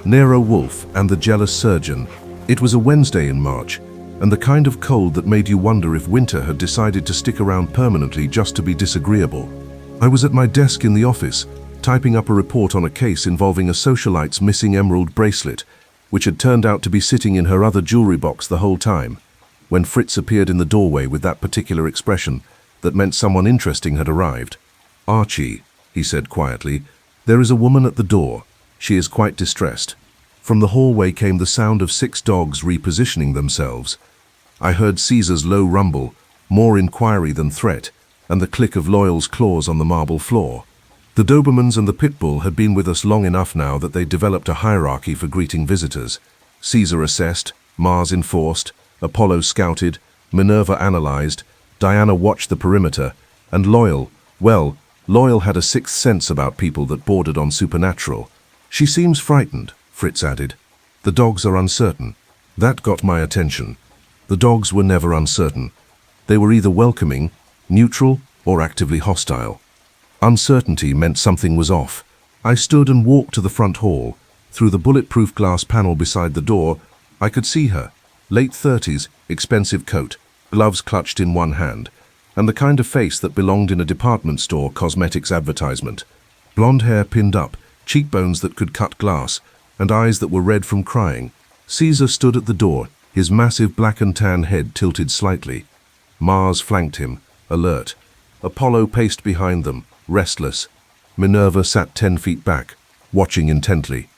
Nero Wolfe and the Jealous Surgeon. It was a Wednesday in March, and the kind of cold that made you wonder if winter had decided to stick around permanently just to be disagreeable. I was at my desk in the office, typing up a report on a case involving a socialite's missing emerald bracelet, which had turned out to be sitting in her other jewelry box the whole time, when Fritz appeared in the doorway with that particular expression that meant someone interesting had arrived. "Archie," he said quietly, "there is a woman at the door. She is quite distressed." From the hallway came the sound of 6 dogs repositioning themselves. I heard Caesar's low rumble, more inquiry than threat, and the click of Loyal's claws on the marble floor. The Dobermans and the Pitbull had been with us long enough now that they developed a hierarchy for greeting visitors. Caesar assessed, Mars enforced, Apollo scouted, Minerva analyzed, Diana watched the perimeter, and Loyal, well, Loyal had a sixth sense about people that bordered on supernatural. "She seems frightened," Fritz added. "The dogs are uncertain." That got my attention. The dogs were never uncertain. They were either welcoming, neutral, or actively hostile. Uncertainty meant something was off. I stood and walked to the front hall. Through the bulletproof glass panel beside the door, I could see her. Late 30s, expensive coat, gloves clutched in one hand, and the kind of face that belonged in a department store cosmetics advertisement. Blonde hair pinned up, cheekbones that could cut glass, and eyes that were red from crying. Caesar stood at the door, his massive black and tan head tilted slightly. Mars flanked him, alert. Apollo paced behind them, restless. Minerva sat 10 feet back, watching intently.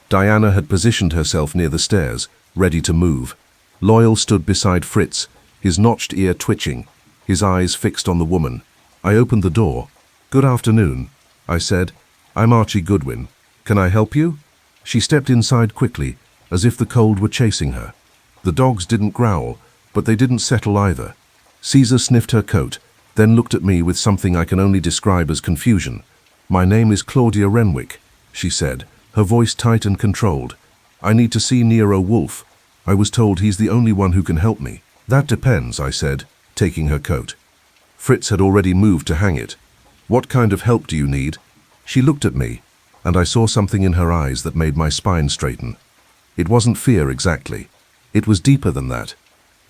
Diana had positioned herself near the stairs, ready to move. Loyal stood beside Fritz, his notched ear twitching, his eyes fixed on the woman. I opened the door. "Good afternoon," I said. "I'm Archie Goodwin. Can I help you?" She stepped inside quickly, as if the cold were chasing her. The dogs didn't growl, but they didn't settle either. Caesar sniffed her coat, then looked at me with something I can only describe as confusion. "My name is Claudia Renwick," she said, her voice tight and controlled. "I need to see Nero Wolfe. I was told he's the only one who can help me." "That depends," I said, taking her coat. Fritz had already moved to hang it. "What kind of help do you need?" She looked at me, and I saw something in her eyes that made my spine straighten. It wasn't fear exactly. It was deeper than that.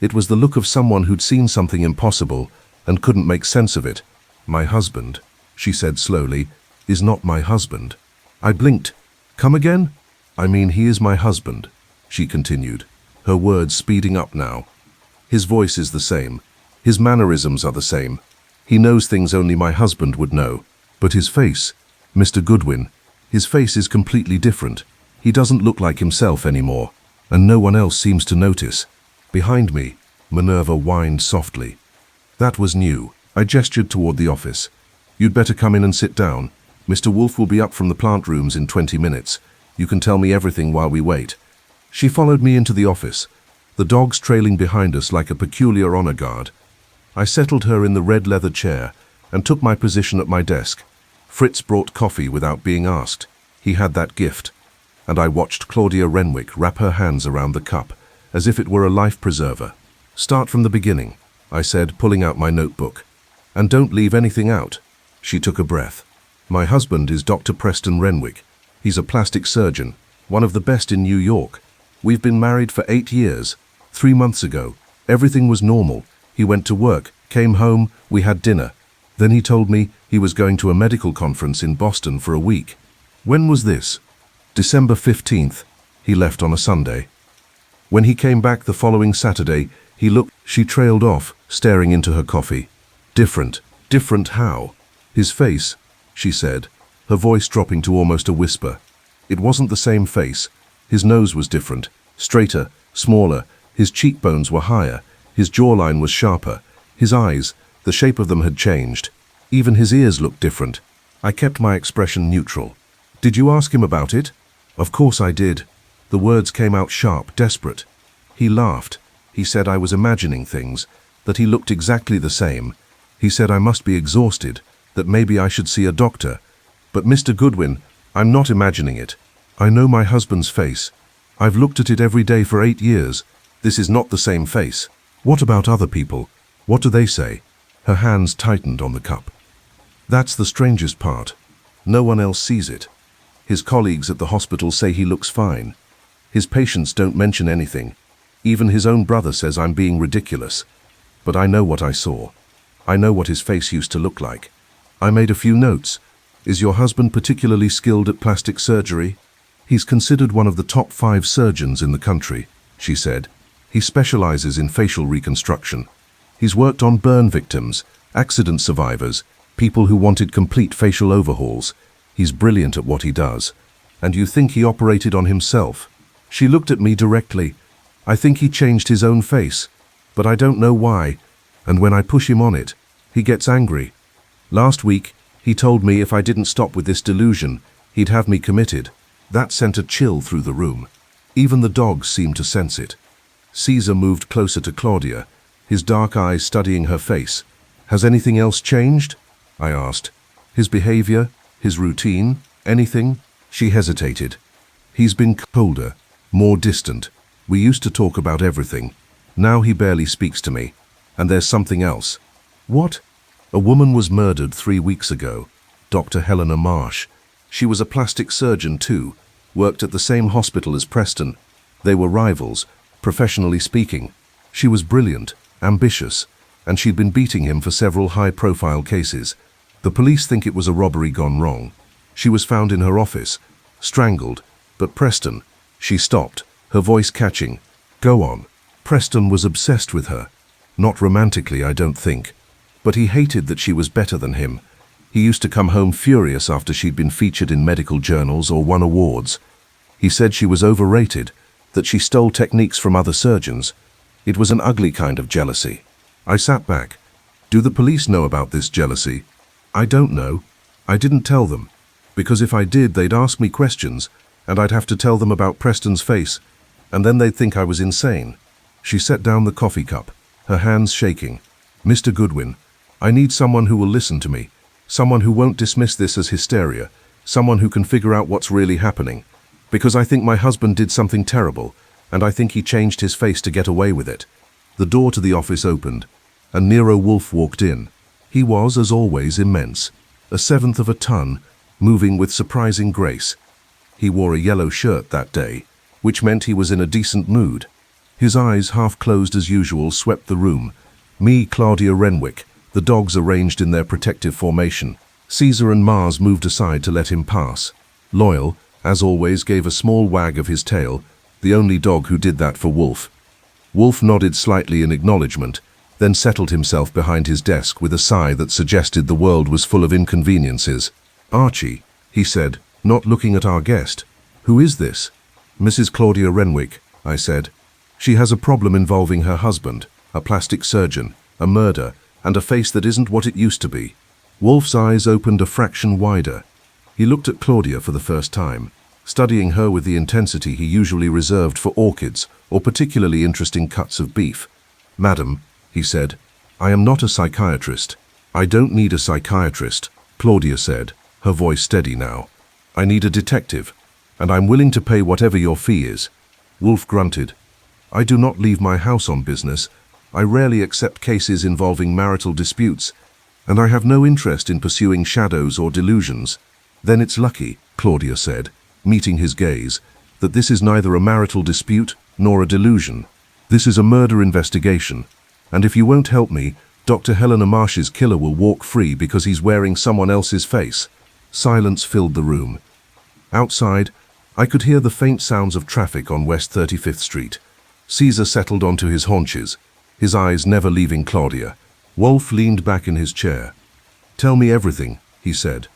It was the look of someone who'd seen something impossible and couldn't make sense of it. "My husband," she said slowly, "is not my husband." I blinked. "Come again?" "I mean, he is my husband," she continued, her words speeding up now. "His voice is the same. His mannerisms are the same. He knows things only my husband would know. But his face, Mr. Goodwin, his face is completely different. He doesn't look like himself anymore, and no one else seems to notice." Behind me, Minerva whined softly. That was new. I gestured toward the office. "You'd better come in and sit down. Mr. Wolfe will be up from the plant rooms in 20 minutes. You can tell me everything while we wait." She followed me into the office, the dogs trailing behind us like a peculiar honor guard. I settled her in the red leather chair and took my position at my desk. Fritz brought coffee without being asked. He had that gift. And I watched Claudia Renwick wrap her hands around the cup, as if it were a life preserver. "Start from the beginning," I said, pulling out my notebook. "And don't leave anything out." She took a breath. "My husband is Dr. Preston Renwick. He's a plastic surgeon, one of the best in New York. We've been married for 8 years. 3 months ago, everything was normal. He went to work, came home, we had dinner. Then he told me he was going to a medical conference in Boston for a week." "When was this?" "December 15th. He left on a Sunday. When he came back the following Saturday, he looked..." She trailed off, staring into her coffee. "Different. Different how?" "His face," she said, her voice dropping to almost a whisper. "It wasn't the same face. His nose was different, straighter, smaller. His cheekbones were higher. His jawline was sharper. His eyes, the shape of them had changed. Even his ears looked different." I kept my expression neutral. "Did you ask him about it?" "Of course I did." The words came out sharp, desperate. He laughed. He said I was imagining things, that he looked exactly the same. He said I must be exhausted, that maybe I should see a doctor. "But Mr. Goodwin, I'm not imagining it. I know my husband's face. I've looked at it every day for 8 years. This is not the same face." "What about other people? What do they say?" Her hands tightened on the cup. "That's the strangest part. No one else sees it. His colleagues at the hospital say he looks fine. His patients don't mention anything. Even his own brother says I'm being ridiculous. But I know what I saw. I know what his face used to look like. I made a few notes. Is your husband particularly skilled at plastic surgery? He's considered one of the top 5 surgeons in the country, she said. He specializes in facial reconstruction. He's worked on burn victims, accident survivors, people who wanted complete facial overhauls. He's brilliant at what he does. And you think he operated on himself? She looked at me directly. I think he changed his own face, but I don't know why. And when I push him on it, he gets angry. Last week, he told me if I didn't stop with this delusion, he'd have me committed. That sent a chill through the room. Even the dogs seemed to sense it. Caesar moved closer to Claudia, his dark eyes studying her face. Has anything else changed? I asked. His behavior, his routine, anything? She hesitated. He's been colder, more distant. We used to talk about everything. Now he barely speaks to me. And there's something else. What? A woman was murdered 3 weeks ago. Dr. Helena Marsh. She was a plastic surgeon too, worked at the same hospital as Preston. They were rivals, professionally speaking. She was brilliant, ambitious, and she'd been beating him for several high-profile cases. The police think it was a robbery gone wrong. She was found in her office, strangled, but Preston... She stopped, her voice catching. Go on. Preston was obsessed with her. Not romantically, I don't think. But he hated that she was better than him. He used to come home furious after she'd been featured in medical journals or won awards. He said she was overrated, that she stole techniques from other surgeons. It was an ugly kind of jealousy. I sat back. Do the police know about this jealousy? I don't know. I didn't tell them. Because if I did, they'd ask me questions, and I'd have to tell them about Preston's face, and then they'd think I was insane. She set down the coffee cup, her hands shaking. Mr. Goodwin, I need someone who will listen to me, someone who won't dismiss this as hysteria, someone who can figure out what's really happening. Because I think my husband did something terrible, and I think he changed his face to get away with it. The door to the office opened, and Nero Wolfe walked in. He was, as always, immense, 1/7 of a ton, moving with surprising grace. He wore a yellow shirt that day, which meant he was in a decent mood. His eyes, half closed as usual, swept the room. Me, Claudia Renwick, the dogs arranged in their protective formation. Caesar and Mars moved aside to let him pass. Loyal, as always, gave a small wag of his tail, the only dog who did that for Wolfe. Wolfe nodded slightly in acknowledgement, then settled himself behind his desk with a sigh that suggested the world was full of inconveniences. Archie, he said, not looking at our guest. Who is this? Mrs. Claudia Renwick, I said. She has a problem involving her husband, a plastic surgeon, a murder, and a face that isn't what it used to be. Wolfe's eyes opened a fraction wider. He looked at Claudia for the first time, studying her with the intensity he usually reserved for orchids or particularly interesting cuts of beef. Madam, he said, I am not a psychiatrist. I don't need a psychiatrist, Claudia said, her voice steady now. I need a detective, and I'm willing to pay whatever your fee is. Wolfe grunted. I do not leave my house on business. I rarely accept cases involving marital disputes, and I have no interest in pursuing shadows or delusions. Then it's lucky, Claudia said, meeting his gaze, that this is neither a marital dispute nor a delusion. This is a murder investigation, and if you won't help me, Dr. Helena Marsh's killer will walk free because he's wearing someone else's face. Silence filled the room. Outside, I could hear the faint sounds of traffic on West 35th Street. Caesar settled onto his haunches, his eyes never leaving Claudia. Wolfe leaned back in his chair. Tell me everything, he said.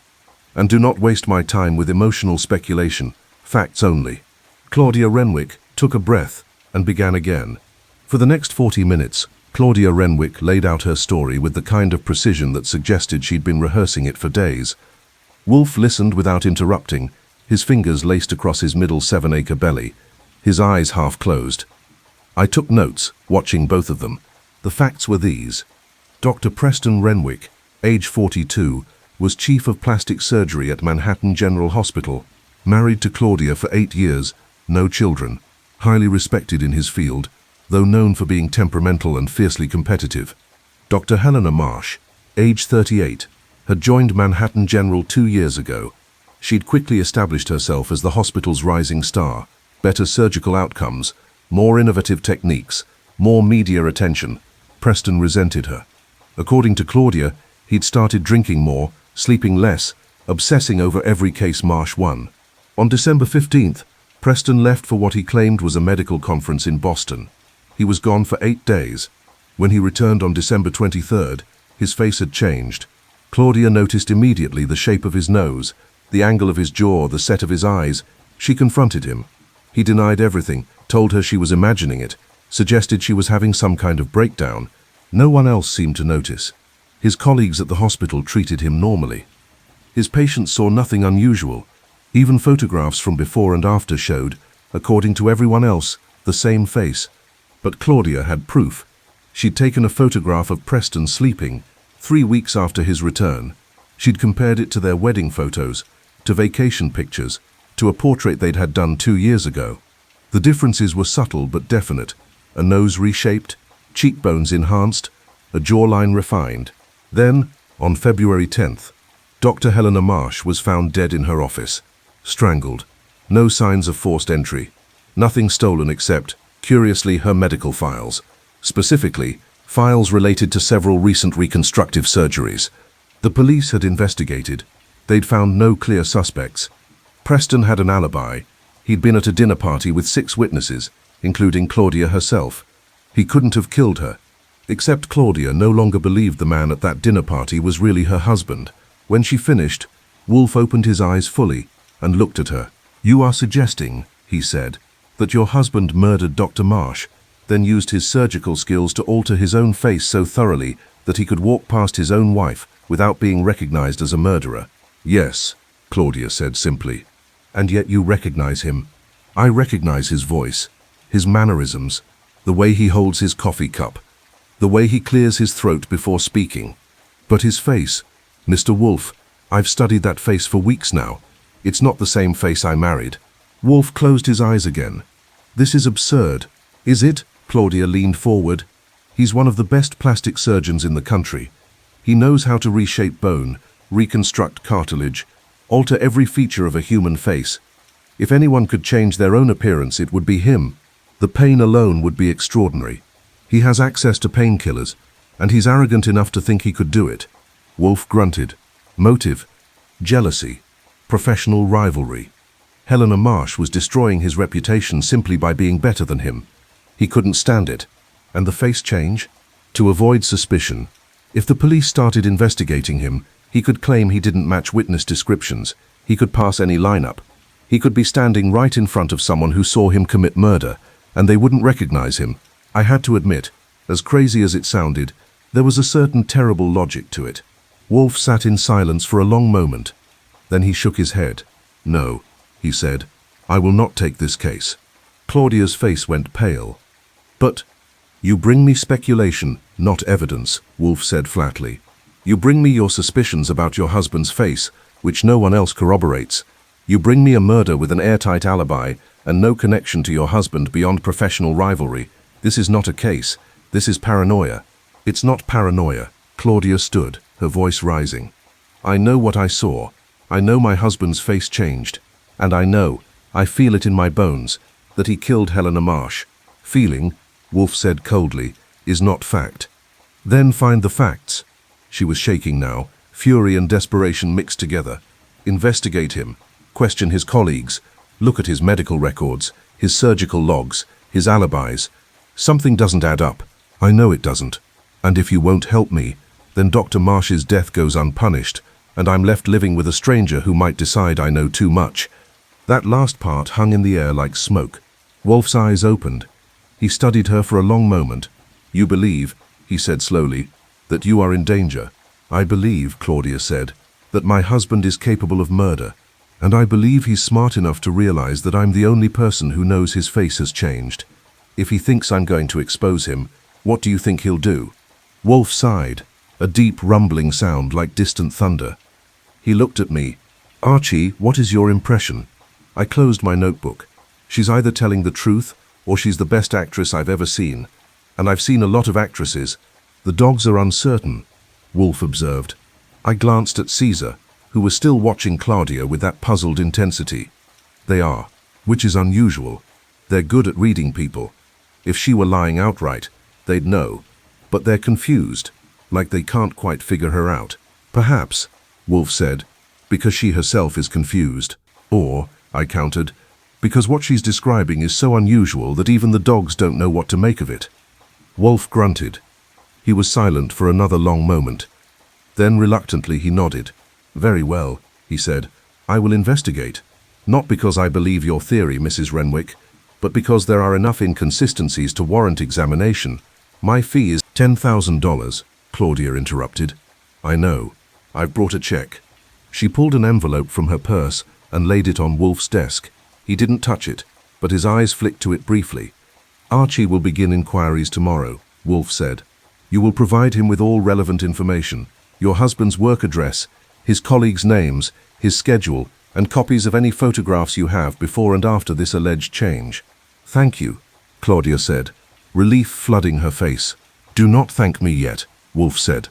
And do not waste my time with emotional speculation, facts only. Claudia Renwick took a breath and began again. For the next 40 minutes, Claudia Renwick laid out her story with the kind of precision that suggested she'd been rehearsing it for days. Wolfe listened without interrupting, his fingers laced across his middle 7-acre belly, his eyes half closed. I took notes, watching both of them. The facts were these. Dr. Preston Renwick, age 42, was chief of plastic surgery at Manhattan General Hospital, married to Claudia for 8 years, no children, highly respected in his field, though known for being temperamental and fiercely competitive. Dr. Helena Marsh, age 38, had joined Manhattan General 2 years ago. She'd quickly established herself as the hospital's rising star. Better surgical outcomes, more innovative techniques, more media attention. Preston resented her. According to Claudia, he'd started drinking more, sleeping less, obsessing over every case Marsh won. On December 15th, Preston left for what he claimed was a medical conference in Boston. He was gone for 8 days. When he returned on December 23rd, his face had changed. Claudia noticed immediately the shape of his nose, the angle of his jaw, the set of his eyes. She confronted him. He denied everything, told her she was imagining it, suggested she was having some kind of breakdown. No one else seemed to notice. His colleagues at the hospital treated him normally. His patients saw nothing unusual. Even photographs from before and after showed, according to everyone else, the same face. But Claudia had proof. She'd taken a photograph of Preston sleeping 3 weeks after his return. She'd compared it to their wedding photos, to vacation pictures, to a portrait they'd had done 2 years ago. The differences were subtle but definite. A nose reshaped, cheekbones enhanced, a jawline refined. Then, on February 10th, Dr. Helena Marsh was found dead in her office, strangled. No signs of forced entry. Nothing stolen except, curiously, her medical files. Specifically, files related to several recent reconstructive surgeries. The police had investigated. They'd found no clear suspects. Preston had an alibi. He'd been at a dinner party with 6 witnesses, including Claudia herself. He couldn't have killed her. Except Claudia no longer believed the man at that dinner party was really her husband. When she finished, Wolfe opened his eyes fully and looked at her. "You are suggesting," he said, "that your husband murdered Dr. Marsh, then used his surgical skills to alter his own face so thoroughly that he could walk past his own wife without being recognized as a murderer." "Yes," Claudia said simply. "And yet you recognize him." "I recognize his voice, his mannerisms, the way he holds his coffee cup, the way he clears his throat before speaking. But his face, Mr. Wolfe, I've studied that face for weeks now. It's not the same face I married." Wolfe closed his eyes again. "This is absurd." "Is it?" Claudia leaned forward. "He's one of the best plastic surgeons in the country. He knows how to reshape bone, reconstruct cartilage, alter every feature of a human face. If anyone could change their own appearance, it would be him. The pain alone would be extraordinary. He has access to painkillers, and he's arrogant enough to think he could do it." Wolfe grunted. Motive, jealousy, professional rivalry. Helena Marsh was destroying his reputation simply by being better than him. He couldn't stand it. And the face change? To avoid suspicion. If the police started investigating him, he could claim he didn't match witness descriptions. He could pass any lineup. He could be standing right in front of someone who saw him commit murder, and they wouldn't recognize him. I had to admit, as crazy as it sounded, there was a certain terrible logic to it. Wolfe sat in silence for a long moment. Then he shook his head. "No," he said, "I will not take this case." Claudia's face went pale. "But you bring me speculation, not evidence," Wolfe said flatly. "You bring me your suspicions about your husband's face, which no one else corroborates. You bring me a murder with an airtight alibi and no connection to your husband beyond professional rivalry. This is not a case. This is paranoia." "It's not paranoia." Claudia stood, her voice rising. "I know what I saw. I know my husband's face changed. And I feel it in my bones, that he killed Helena Marsh. Feeling," Wolfe said coldly, "is not fact." "Then find the facts." She was shaking now, fury and desperation mixed together. "Investigate him. Question his colleagues. Look at his medical records, his surgical logs, his alibis. Something doesn't add up. I know it doesn't. And if you won't help me, then Dr. Marsh's death goes unpunished, and I'm left living with a stranger who might decide I know too much." That last part hung in the air like smoke. Wolfe's eyes opened. He studied her for a long moment. "You believe," he said slowly, "that you are in danger." "I believe," Claudia said, "that my husband is capable of murder. And I believe he's smart enough to realize that I'm the only person who knows his face has changed. If he thinks I'm going to expose him, what do you think he'll do?" Wolfe sighed, a deep rumbling sound like distant thunder. He looked at me. "Archie, what is your impression?" I closed my notebook. "She's either telling the truth, or she's the best actress I've ever seen. And I've seen a lot of actresses. The dogs are uncertain," Wolfe observed. I glanced at Caesar. who was still watching Claudia with that puzzled intensity. They are, which is unusual. They're good at reading people. If she were lying outright, they'd know. But they're confused, like they can't quite figure her out. Perhaps, Wolfe said, because she herself is confused. Or, I countered, because what she's describing is so unusual that even the dogs don't know what to make of it. Wolfe grunted. He was silent for another long moment. Then reluctantly he nodded. Very well, he said. I will investigate. Not because I believe your theory, Mrs. Renwick, but because there are enough inconsistencies to warrant examination. My fee is $10,000, Claudia interrupted. I know. I've brought a check. She pulled an envelope from her purse and laid it on Wolfe's desk. He didn't touch it, but his eyes flicked to it briefly. Archie will begin inquiries tomorrow, Wolfe said. You will provide him with all relevant information, your husband's work address, his colleagues' names, his schedule, and copies of any photographs you have before and after this alleged change. Thank you, Claudia said, relief flooding her face. Do not thank me yet, Wolfe said.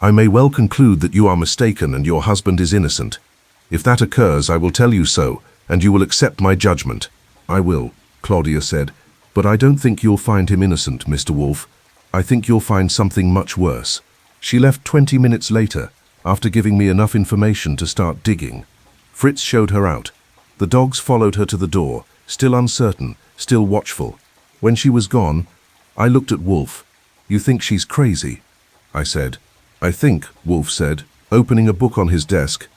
I may well conclude that you are mistaken and your husband is innocent. If that occurs, I will tell you so, and you will accept my judgment. I will, Claudia said, but I don't think you'll find him innocent, Mr. Wolfe. I think you'll find something much worse. She left 20 minutes later, after giving me enough information to start digging. Fritz showed her out. The dogs followed her to the door, still uncertain, still watchful. When she was gone, I looked at Wolfe. You think she's crazy? I said. I think, Wolfe said, opening a book on his desk,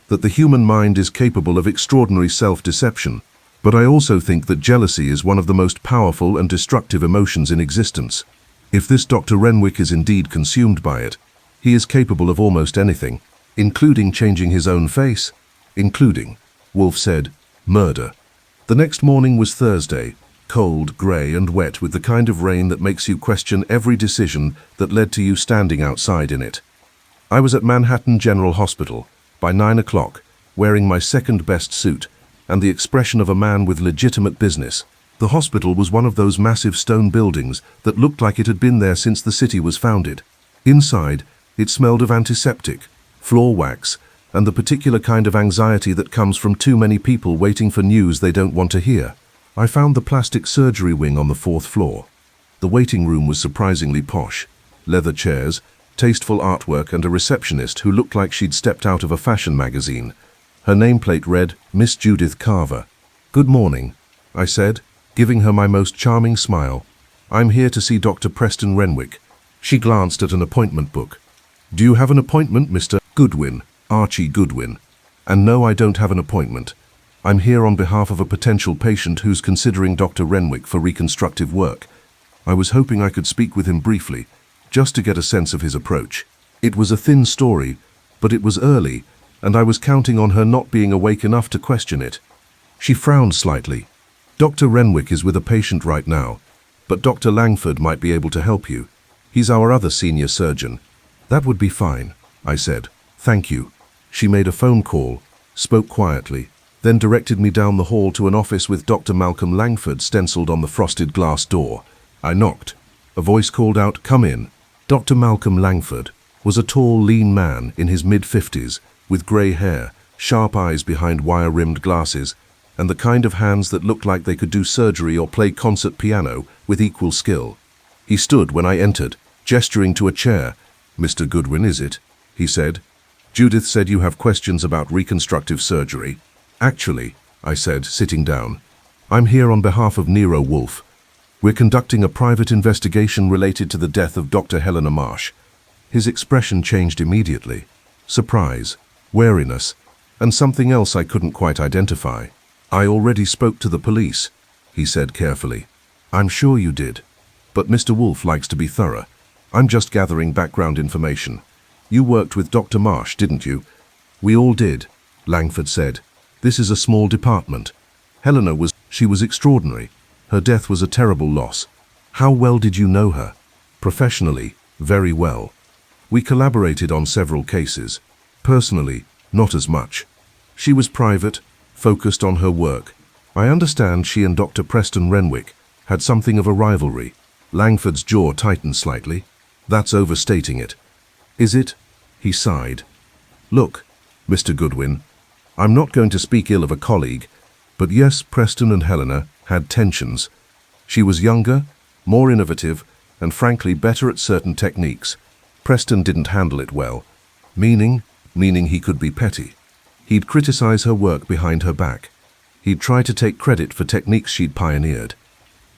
that the human mind is capable of extraordinary self-deception. But I also think that jealousy is one of the most powerful and destructive emotions in existence. If this Dr. Renwick is indeed consumed by it, he is capable of almost anything, including changing his own face, including, Wolfe said, murder. The next morning was Thursday, cold, grey and wet with the kind of rain that makes you question every decision that led to you standing outside in it. I was at Manhattan General Hospital by 9 o'clock, wearing my second-best suit and the expression of a man with legitimate business. The hospital was one of those massive stone buildings that looked like it had been there since the city was founded. Inside, it smelled of antiseptic, floor wax, and the particular kind of anxiety that comes from too many people waiting for news they don't want to hear. I found the plastic surgery wing on the 4th floor. The waiting room was surprisingly posh. Leather chairs, tasteful artwork, and a receptionist who looked like she'd stepped out of a fashion magazine. Her nameplate read, Miss Judith Carver. Good morning, I said, giving her my most charming smile. I'm here to see Dr. Preston Renwick. She glanced at an appointment book. Do you have an appointment, Mr. Goodwin? Archie Goodwin. And no, I don't have an appointment. I'm here on behalf of a potential patient who's considering Dr. Renwick for reconstructive work. I was hoping I could speak with him briefly, just to get a sense of his approach. It was a thin story, but it was early, and I was counting on her not being awake enough to question it. She frowned slightly. Dr. Renwick is with a patient right now, but Dr. Langford might be able to help you. He's our other senior surgeon. That would be fine, I said. Thank you. She made a phone call, spoke quietly, then directed me down the hall to an office with Dr. Malcolm Langford stenciled on the frosted glass door. I knocked. A voice called out, "Come in." Dr. Malcolm Langford was a tall, lean man in his mid-50s, with grey hair, sharp eyes behind wire-rimmed glasses, and the kind of hands that looked like they could do surgery or play concert piano with equal skill. He stood when I entered, gesturing to a chair. "Mr. Goodwin, is it?" he said. "Judith said you have questions about reconstructive surgery." "Actually," I said, sitting down, "I'm here on behalf of Nero Wolfe. We're conducting a private investigation related to the death of Dr. Helena Marsh." His expression changed immediately. Surprise, wariness, and something else I couldn't quite identify. "I already spoke to the police," he said carefully. "I'm sure you did. But Mr. Wolfe likes to be thorough. I'm just gathering background information. You worked with Dr. Marsh, didn't you?" "We all did," Langford said. "This is a small department. She was extraordinary. Her death was a terrible loss." "How well did you know her?" "Professionally, very well. We collaborated on several cases. Personally, not as much. She was private, focused on her work. I understand she and Dr. Preston Renwick had something of a rivalry." Langford's jaw tightened slightly. "That's overstating it." "Is it?" He sighed. "Look, Mr. Goodwin. I'm not going to speak ill of a colleague, but yes, Preston and Helena had tensions. She was younger, more innovative, and frankly better at certain techniques. Preston didn't handle it well. Meaning he could be petty. He'd criticize her work behind her back. He'd try to take credit for techniques she'd pioneered.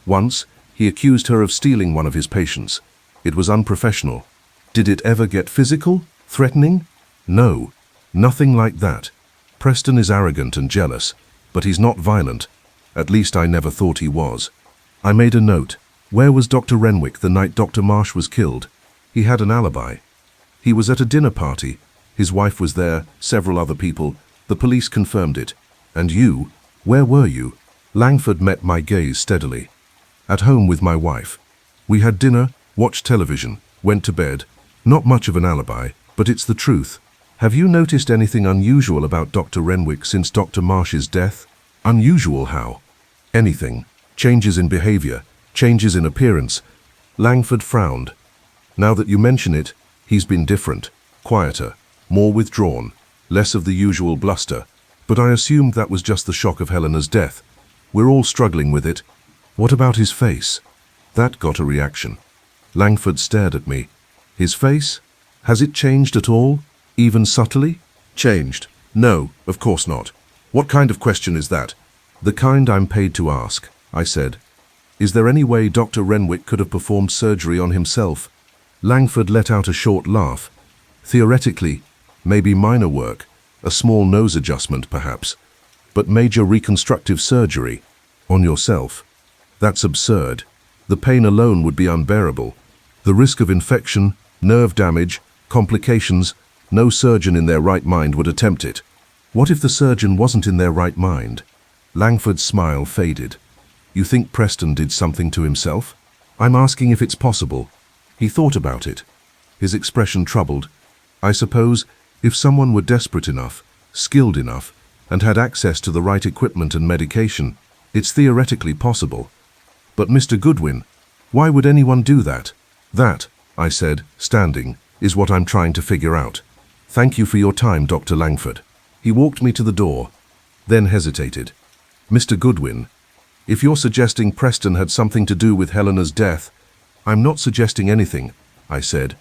Once, he accused her of stealing one of his patients. It was unprofessional. Did it ever get physical? Threatening? No, nothing like that. Preston is arrogant and jealous, but he's not violent. At least I never thought he was. I made a note. Where was Dr. Renwick the night Dr. Marsh was killed? He had an alibi. He was at a dinner party. His wife was there, several other people. The police confirmed it. And you? Where were you? Langford met my gaze steadily. At home with my wife. We had dinner, watched television, went to bed. Not much of an alibi, but it's the truth. Have you noticed anything unusual about Dr. Renwick since Dr. Marsh's death? Unusual how? Anything. Changes in behavior, changes in appearance. Langford frowned. Now that you mention it, he's been different, quieter, more withdrawn, less of the usual bluster. But I assumed that was just the shock of Helena's death. We're all struggling with it. What about his face? That got a reaction. Langford stared at me. His face? Has it changed at all? Even subtly? Changed? No, of course not. What kind of question is that? The kind I'm paid to ask, I said. Is there any way Dr. Renwick could have performed surgery on himself? Langford let out a short laugh. Theoretically, maybe minor work, a small nose adjustment perhaps, but major reconstructive surgery on yourself. That's absurd. The pain alone would be unbearable. The risk of infection, nerve damage, complications, no surgeon in their right mind would attempt it. What if the surgeon wasn't in their right mind? Langford's smile faded. You think Preston did something to himself? I'm asking if it's possible. He thought about it. His expression troubled. I suppose if someone were desperate enough, skilled enough, and had access to the right equipment and medication, it's theoretically possible. But Mr. Goodwin, why would anyone do that? That, I said, standing, is what I'm trying to figure out. Thank you for your time, Dr. Langford. He walked me to the door, then hesitated. Mr. Goodwin, if you're suggesting Preston had something to do with Helena's death, I'm not suggesting anything, I said.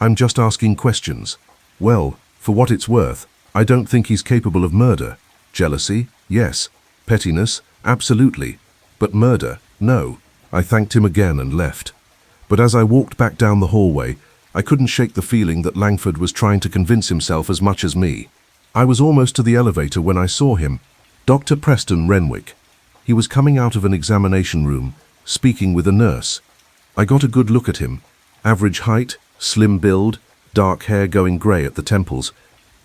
I'm just asking questions. Well, for what it's worth, I don't think he's capable of murder. Jealousy, yes. Pettiness, absolutely. But murder, no. I thanked him again and left. But as I walked back down the hallway, I couldn't shake the feeling that Langford was trying to convince himself as much as me. I was almost to the elevator when I saw him. Dr. Preston Renwick. He was coming out of an examination room, speaking with a nurse. I got a good look at him. Average height, slim build, dark hair going grey at the temples.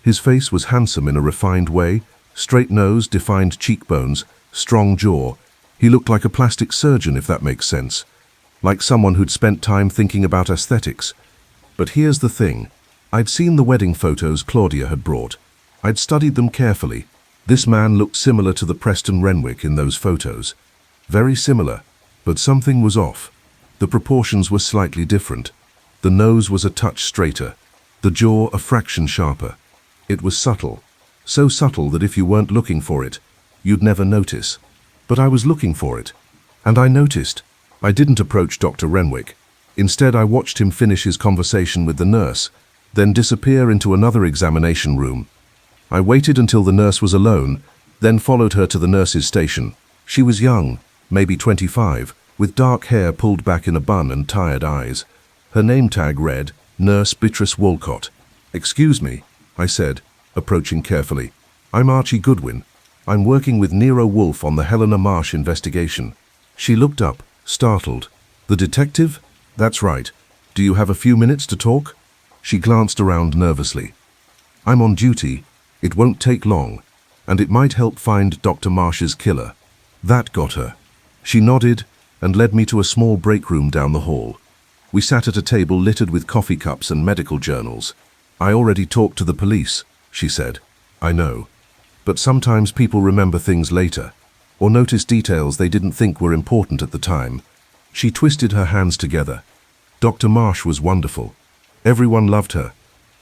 His face was handsome in a refined way, straight nose, defined cheekbones, strong jaw. He looked like a plastic surgeon, if that makes sense. Like someone who'd spent time thinking about aesthetics. But here's the thing. I'd seen the wedding photos Claudia had brought. I'd studied them carefully. This man looked similar to the Preston Renwick in those photos. Very similar, but something was off. The proportions were slightly different. The nose was a touch straighter, the jaw a fraction sharper. It was subtle, so subtle that if you weren't looking for it, you'd never notice. But I was looking for it, and I noticed. I didn't approach Dr. Renwick. Instead, I watched him finish his conversation with the nurse, then disappear into another examination room. I waited until the nurse was alone, then followed her to the nurse's station. She was young, maybe 25, with dark hair pulled back in a bun and tired eyes. Her name tag read, Nurse Beatrice Walcott. Excuse me, I said, approaching carefully. I'm Archie Goodwin. I'm working with Nero Wolfe on the Helena Marsh investigation. She looked up, startled. The detective? That's right. Do you have a few minutes to talk? She glanced around nervously. I'm on duty. It won't take long, and it might help find Dr. Marsh's killer. That got her. She nodded and led me to a small break room down the hall. We sat at a table littered with coffee cups and medical journals. I already talked to the police, she said. I know. But sometimes people remember things later, or notice details they didn't think were important at the time. She twisted her hands together. Dr. Marsh was wonderful. Everyone loved her.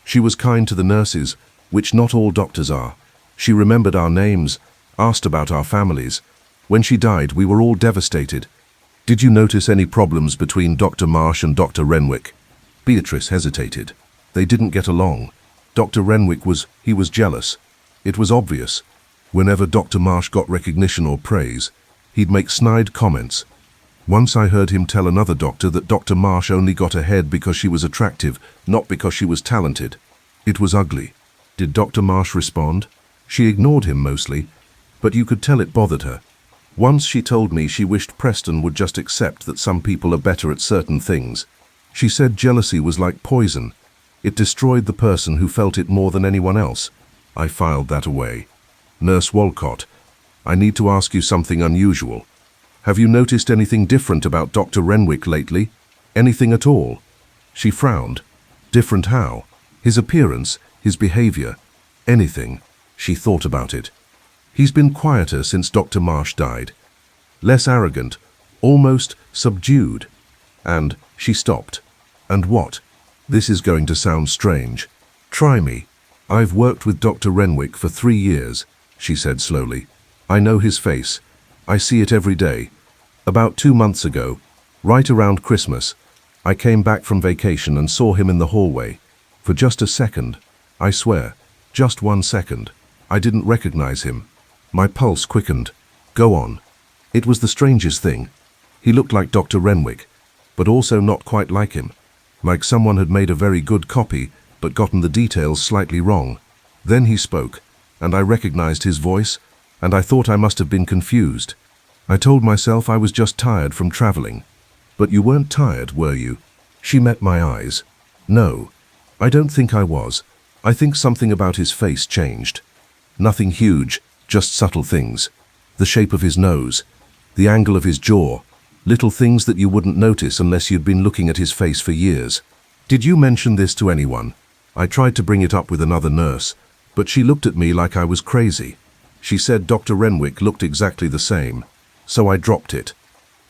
She was kind to the nurses, which not all doctors are. She remembered our names, asked about our families. When she died, we were all devastated. Did you notice any problems between Dr. Marsh and Dr. Renwick? Beatrice hesitated. They didn't get along. Dr. Renwick was jealous. It was obvious. Whenever Dr. Marsh got recognition or praise, he'd make snide comments. Once I heard him tell another doctor that Dr. Marsh only got ahead because she was attractive, not because she was talented. It was ugly. Did Dr. Marsh respond? She ignored him mostly, but you could tell it bothered her. Once she told me she wished Preston would just accept that some people are better at certain things. She said jealousy was like poison. It destroyed the person who felt it more than anyone else. I filed that away. Nurse Wolcott, I need to ask you something unusual. Have you noticed anything different about Dr. Renwick lately? Anything at all? She frowned. Different how? His appearance, his behavior, anything. She thought about it. He's been quieter since Dr. Marsh died. Less arrogant, almost subdued. And she stopped. And what? This is going to sound strange. Try me. I've worked with Dr. Renwick for 3 years, she said slowly. I know his face. I see it every day. About 2 months ago, right around Christmas, I came back from vacation and saw him in the hallway. For just a second, I swear, just 1 second, I didn't recognize him. My pulse quickened. Go on. It was the strangest thing. He looked like Dr. Renwick, but also not quite like him. Like someone had made a very good copy, but gotten the details slightly wrong. Then he spoke, and I recognized his voice, and I thought I must have been confused. I told myself I was just tired from traveling. But you weren't tired, were you? She met my eyes. No, I don't think I was. I think something about his face changed. Nothing huge, just subtle things. The shape of his nose, the angle of his jaw, little things that you wouldn't notice unless you'd been looking at his face for years. Did you mention this to anyone? I tried to bring it up with another nurse, but she looked at me like I was crazy. She said Dr. Renwick looked exactly the same, so I dropped it.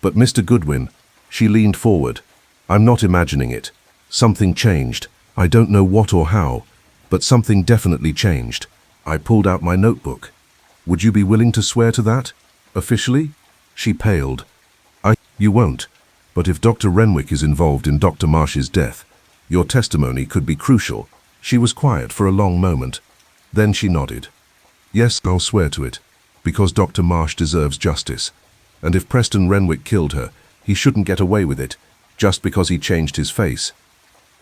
But Mr. Goodwin, she leaned forward. I'm not imagining it. Something changed. I don't know what or how, but something definitely changed. I pulled out my notebook. Would you be willing to swear to that? Officially? She paled. You won't. But if Dr. Renwick is involved in Dr. Marsh's death, your testimony could be crucial. She was quiet for a long moment. Then she nodded. Yes, I'll swear to it, because Dr. Marsh deserves justice. And if Preston Renwick killed her, he shouldn't get away with it, just because he changed his face.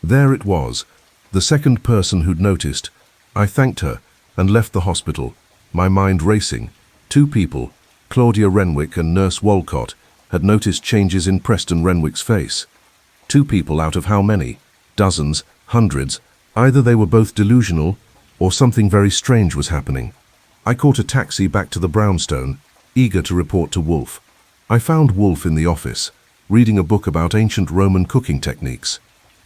There it was, the second person who'd noticed. I thanked her and left the hospital, my mind racing. 2 people, Claudia Renwick and Nurse Wolcott, had noticed changes in Preston Renwick's face. 2 people out of how many? Dozens, hundreds. Either they were both delusional, or something very strange was happening. I caught a taxi back to the brownstone, eager to report to Wolfe. I found Wolfe in the office, reading a book about ancient Roman cooking techniques.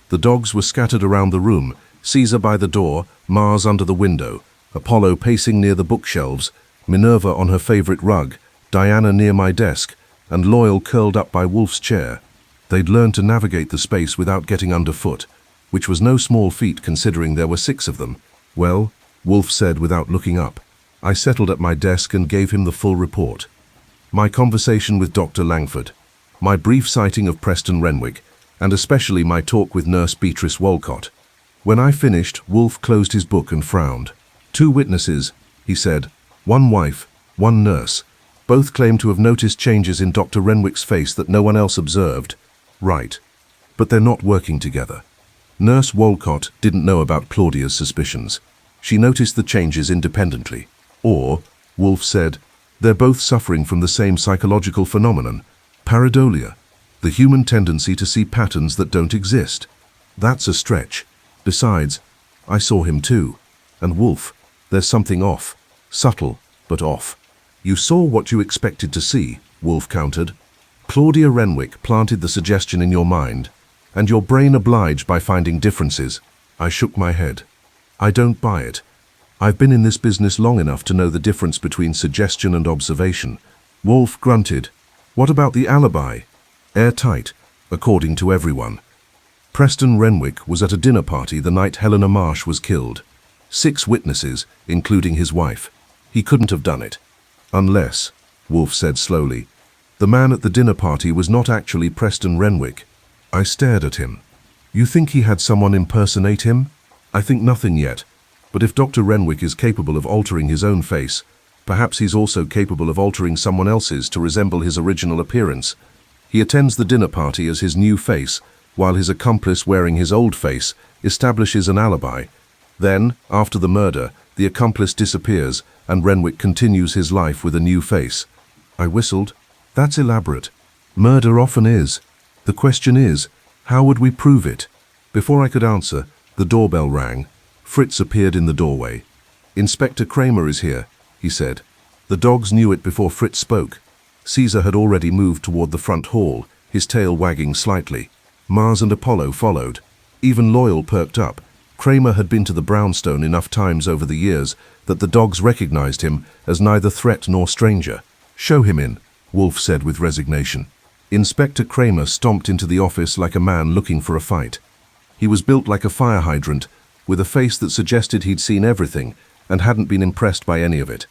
The dogs were scattered around the room, Caesar by the door, Mars under the window, Apollo pacing near the bookshelves, Minerva on her favorite rug, Diana near my desk, and Loyal curled up by Wolfe's chair. They'd learned to navigate the space without getting underfoot, which was no small feat considering there were 6 of them. Well, Wolfe said without looking up. I settled at my desk and gave him the full report. My conversation with Dr. Langford, my brief sighting of Preston Renwick, and especially my talk with Nurse Beatrice Wolcott. When I finished, Wolfe closed his book and frowned. 2 witnesses, he said, 1 wife, 1 nurse. Both claim to have noticed changes in Dr. Renwick's face that no one else observed. Right. But they're not working together. Nurse Wolcott didn't know about Claudia's suspicions. She noticed the changes independently. Or, Wolfe said, they're both suffering from the same psychological phenomenon, pareidolia, the human tendency to see patterns that don't exist. That's a stretch. Besides, I saw him too. And Wolfe, there's something off. Subtle, but off. You saw what you expected to see, Wolfe countered. Claudia Renwick planted the suggestion in your mind, and your brain obliged by finding differences. I shook my head. I don't buy it. I've been in this business long enough to know the difference between suggestion and observation. Wolfe grunted. What about the alibi? Airtight, according to everyone. Preston Renwick was at a dinner party the night Helena Marsh was killed. 6 witnesses, including his wife. He couldn't have done it. Unless, Wolfe said slowly, the man at the dinner party was not actually Preston Renwick. I stared at him. You think he had someone impersonate him? I think nothing yet. But if Dr. Renwick is capable of altering his own face, perhaps he's also capable of altering someone else's to resemble his original appearance. He attends the dinner party as his new face, while his accomplice wearing his old face establishes an alibi. Then, after the murder, the accomplice disappears and Renwick continues his life with a new face. I whistled. That's elaborate. Murder often is. The question is, how would we prove it? Before I could answer, the doorbell rang. Fritz appeared in the doorway. Inspector Kramer is here, he said. The dogs knew it before Fritz spoke. Caesar had already moved toward the front hall, his tail wagging slightly. Mars and Apollo followed. Even Loyal perked up. Kramer had been to the brownstone enough times over the years that the dogs recognized him as neither threat nor stranger. Show him in, Wolfe said with resignation. Inspector Kramer stomped into the office like a man looking for a fight. He was built like a fire hydrant, with a face that suggested he'd seen everything and hadn't been impressed by any of it.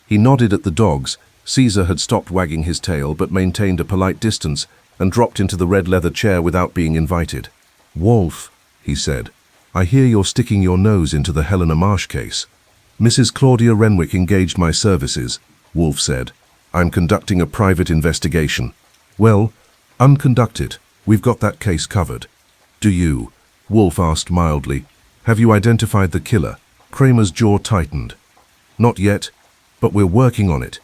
He nodded at the dogs. Caesar had stopped wagging his tail but maintained a polite distance and dropped into the red leather chair without being invited. Wolfe, he said, I hear you're sticking your nose into the Helena Marsh case. Mrs. Claudia Renwick engaged my services, Wolfe said. I'm conducting a private investigation. Well, unconduct it. We've got that case covered. Do you? Wolfe asked mildly. Have you identified the killer? Kramer's jaw tightened. Not yet, but we're working on it.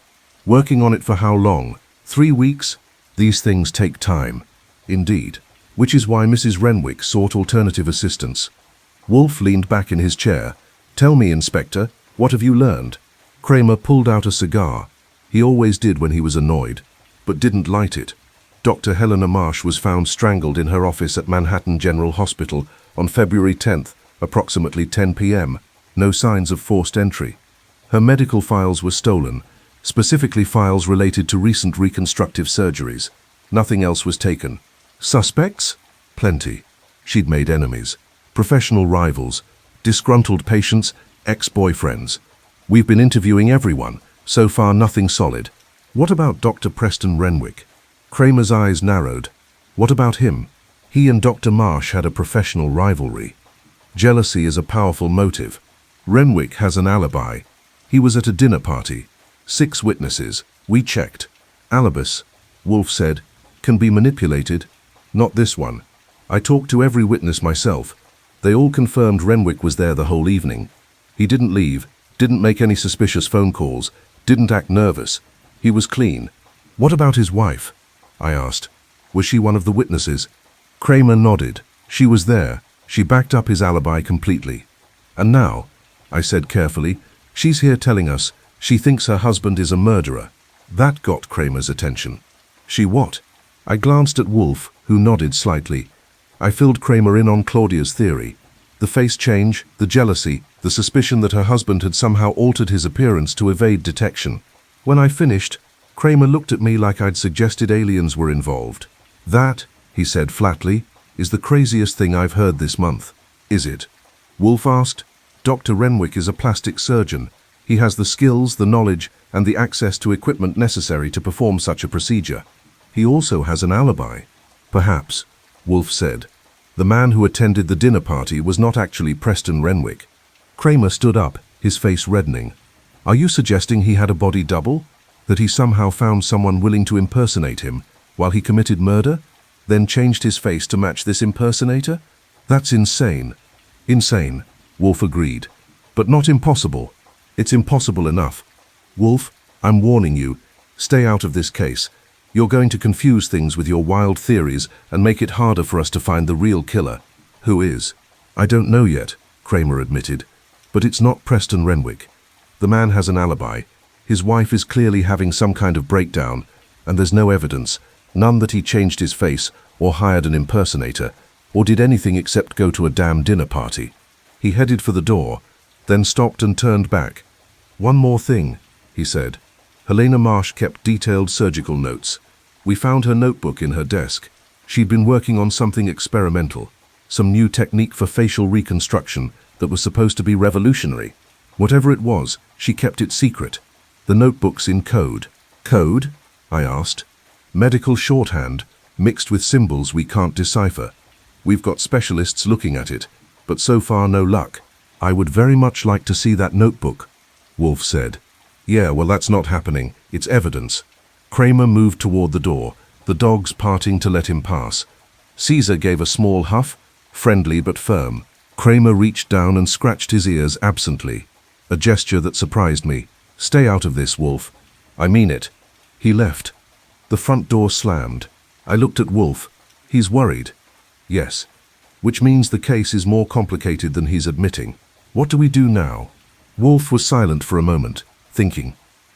Working on it for how long? 3 weeks? These things take time. Indeed. Which is why Mrs. Renwick sought alternative assistance. Wolfe leaned back in his chair. Tell me, Inspector, what have you learned? Kramer pulled out a cigar. He always did when he was annoyed, but didn't light it. Dr. Helena Marsh was found strangled in her office at Manhattan General Hospital on February 10th, approximately 10 p.m. No signs of forced entry. Her medical files were stolen, specifically files related to recent reconstructive surgeries. Nothing else was taken. Suspects? Plenty. She'd made enemies, professional rivals, disgruntled patients, ex-boyfriends. We've been interviewing everyone. So far, nothing solid. What about Dr. Preston Renwick? Kramer's eyes narrowed. What about him? He and Dr. Marsh had a professional rivalry. Jealousy is a powerful motive. Renwick has an alibi. He was at a dinner party. 6 witnesses. We checked. Alibis, Wolfe said, can be manipulated. Not this one. I talked to every witness myself. They all confirmed Renwick was there the whole evening. He didn't leave, didn't make any suspicious phone calls, didn't act nervous. He was clean. What about his wife? I asked. Was she one of the witnesses? Kramer nodded. She was there. She backed up his alibi completely. And now, I said carefully, she's here telling us she thinks her husband is a murderer. That got Kramer's attention. She what? I glanced at Wolfe, who nodded slightly. I filled Kramer in on Claudia's theory. The face change, the jealousy, the suspicion that her husband had somehow altered his appearance to evade detection. When I finished, Kramer looked at me like I'd suggested aliens were involved. That, he said flatly, is the craziest thing I've heard this month. Is it? Wolfe asked. Dr. Renwick is a plastic surgeon. He has the skills, the knowledge, and the access to equipment necessary to perform such a procedure. He also has an alibi. Perhaps, Wolfe said. The man who attended the dinner party was not actually Preston Renwick. Kramer stood up, his face reddening. Are you suggesting he had a body double? That he somehow found someone willing to impersonate him while he committed murder, then changed his face to match this impersonator? That's insane. Insane, Wolfe agreed. But not impossible. It's impossible enough. Wolfe, I'm warning you, stay out of this case. You're going to confuse things with your wild theories and make it harder for us to find the real killer. Who is? I don't know yet, Kramer admitted. But it's not Preston Renwick. The man has an alibi. His wife is clearly having some kind of breakdown, and there's no evidence, none that he changed his face or hired an impersonator, or did anything except go to a damn dinner party. He headed for the door, then stopped and turned back. One more thing, he said. Helena Marsh kept detailed surgical notes. We found her notebook in her desk. She'd been working on something experimental, some new technique for facial reconstruction that was supposed to be revolutionary. Whatever it was, she kept it secret. The notebook's in code. Code? I asked. Medical shorthand, mixed with symbols we can't decipher. We've got specialists looking at it, but so far no luck. I would very much like to see that notebook, Wolfe said. Yeah, well, that's not happening. It's evidence. Kramer moved toward the door, the dogs parting to let him pass. Caesar gave a small huff, friendly but firm. Kramer reached down and scratched his ears absently, a gesture that surprised me. Stay out of this, Wolfe. I mean it. He left. The front door slammed. I looked at Wolfe. He's worried. Yes. Which means the case is more complicated than he's admitting. What do we do now? Wolfe was silent for a moment, thinking.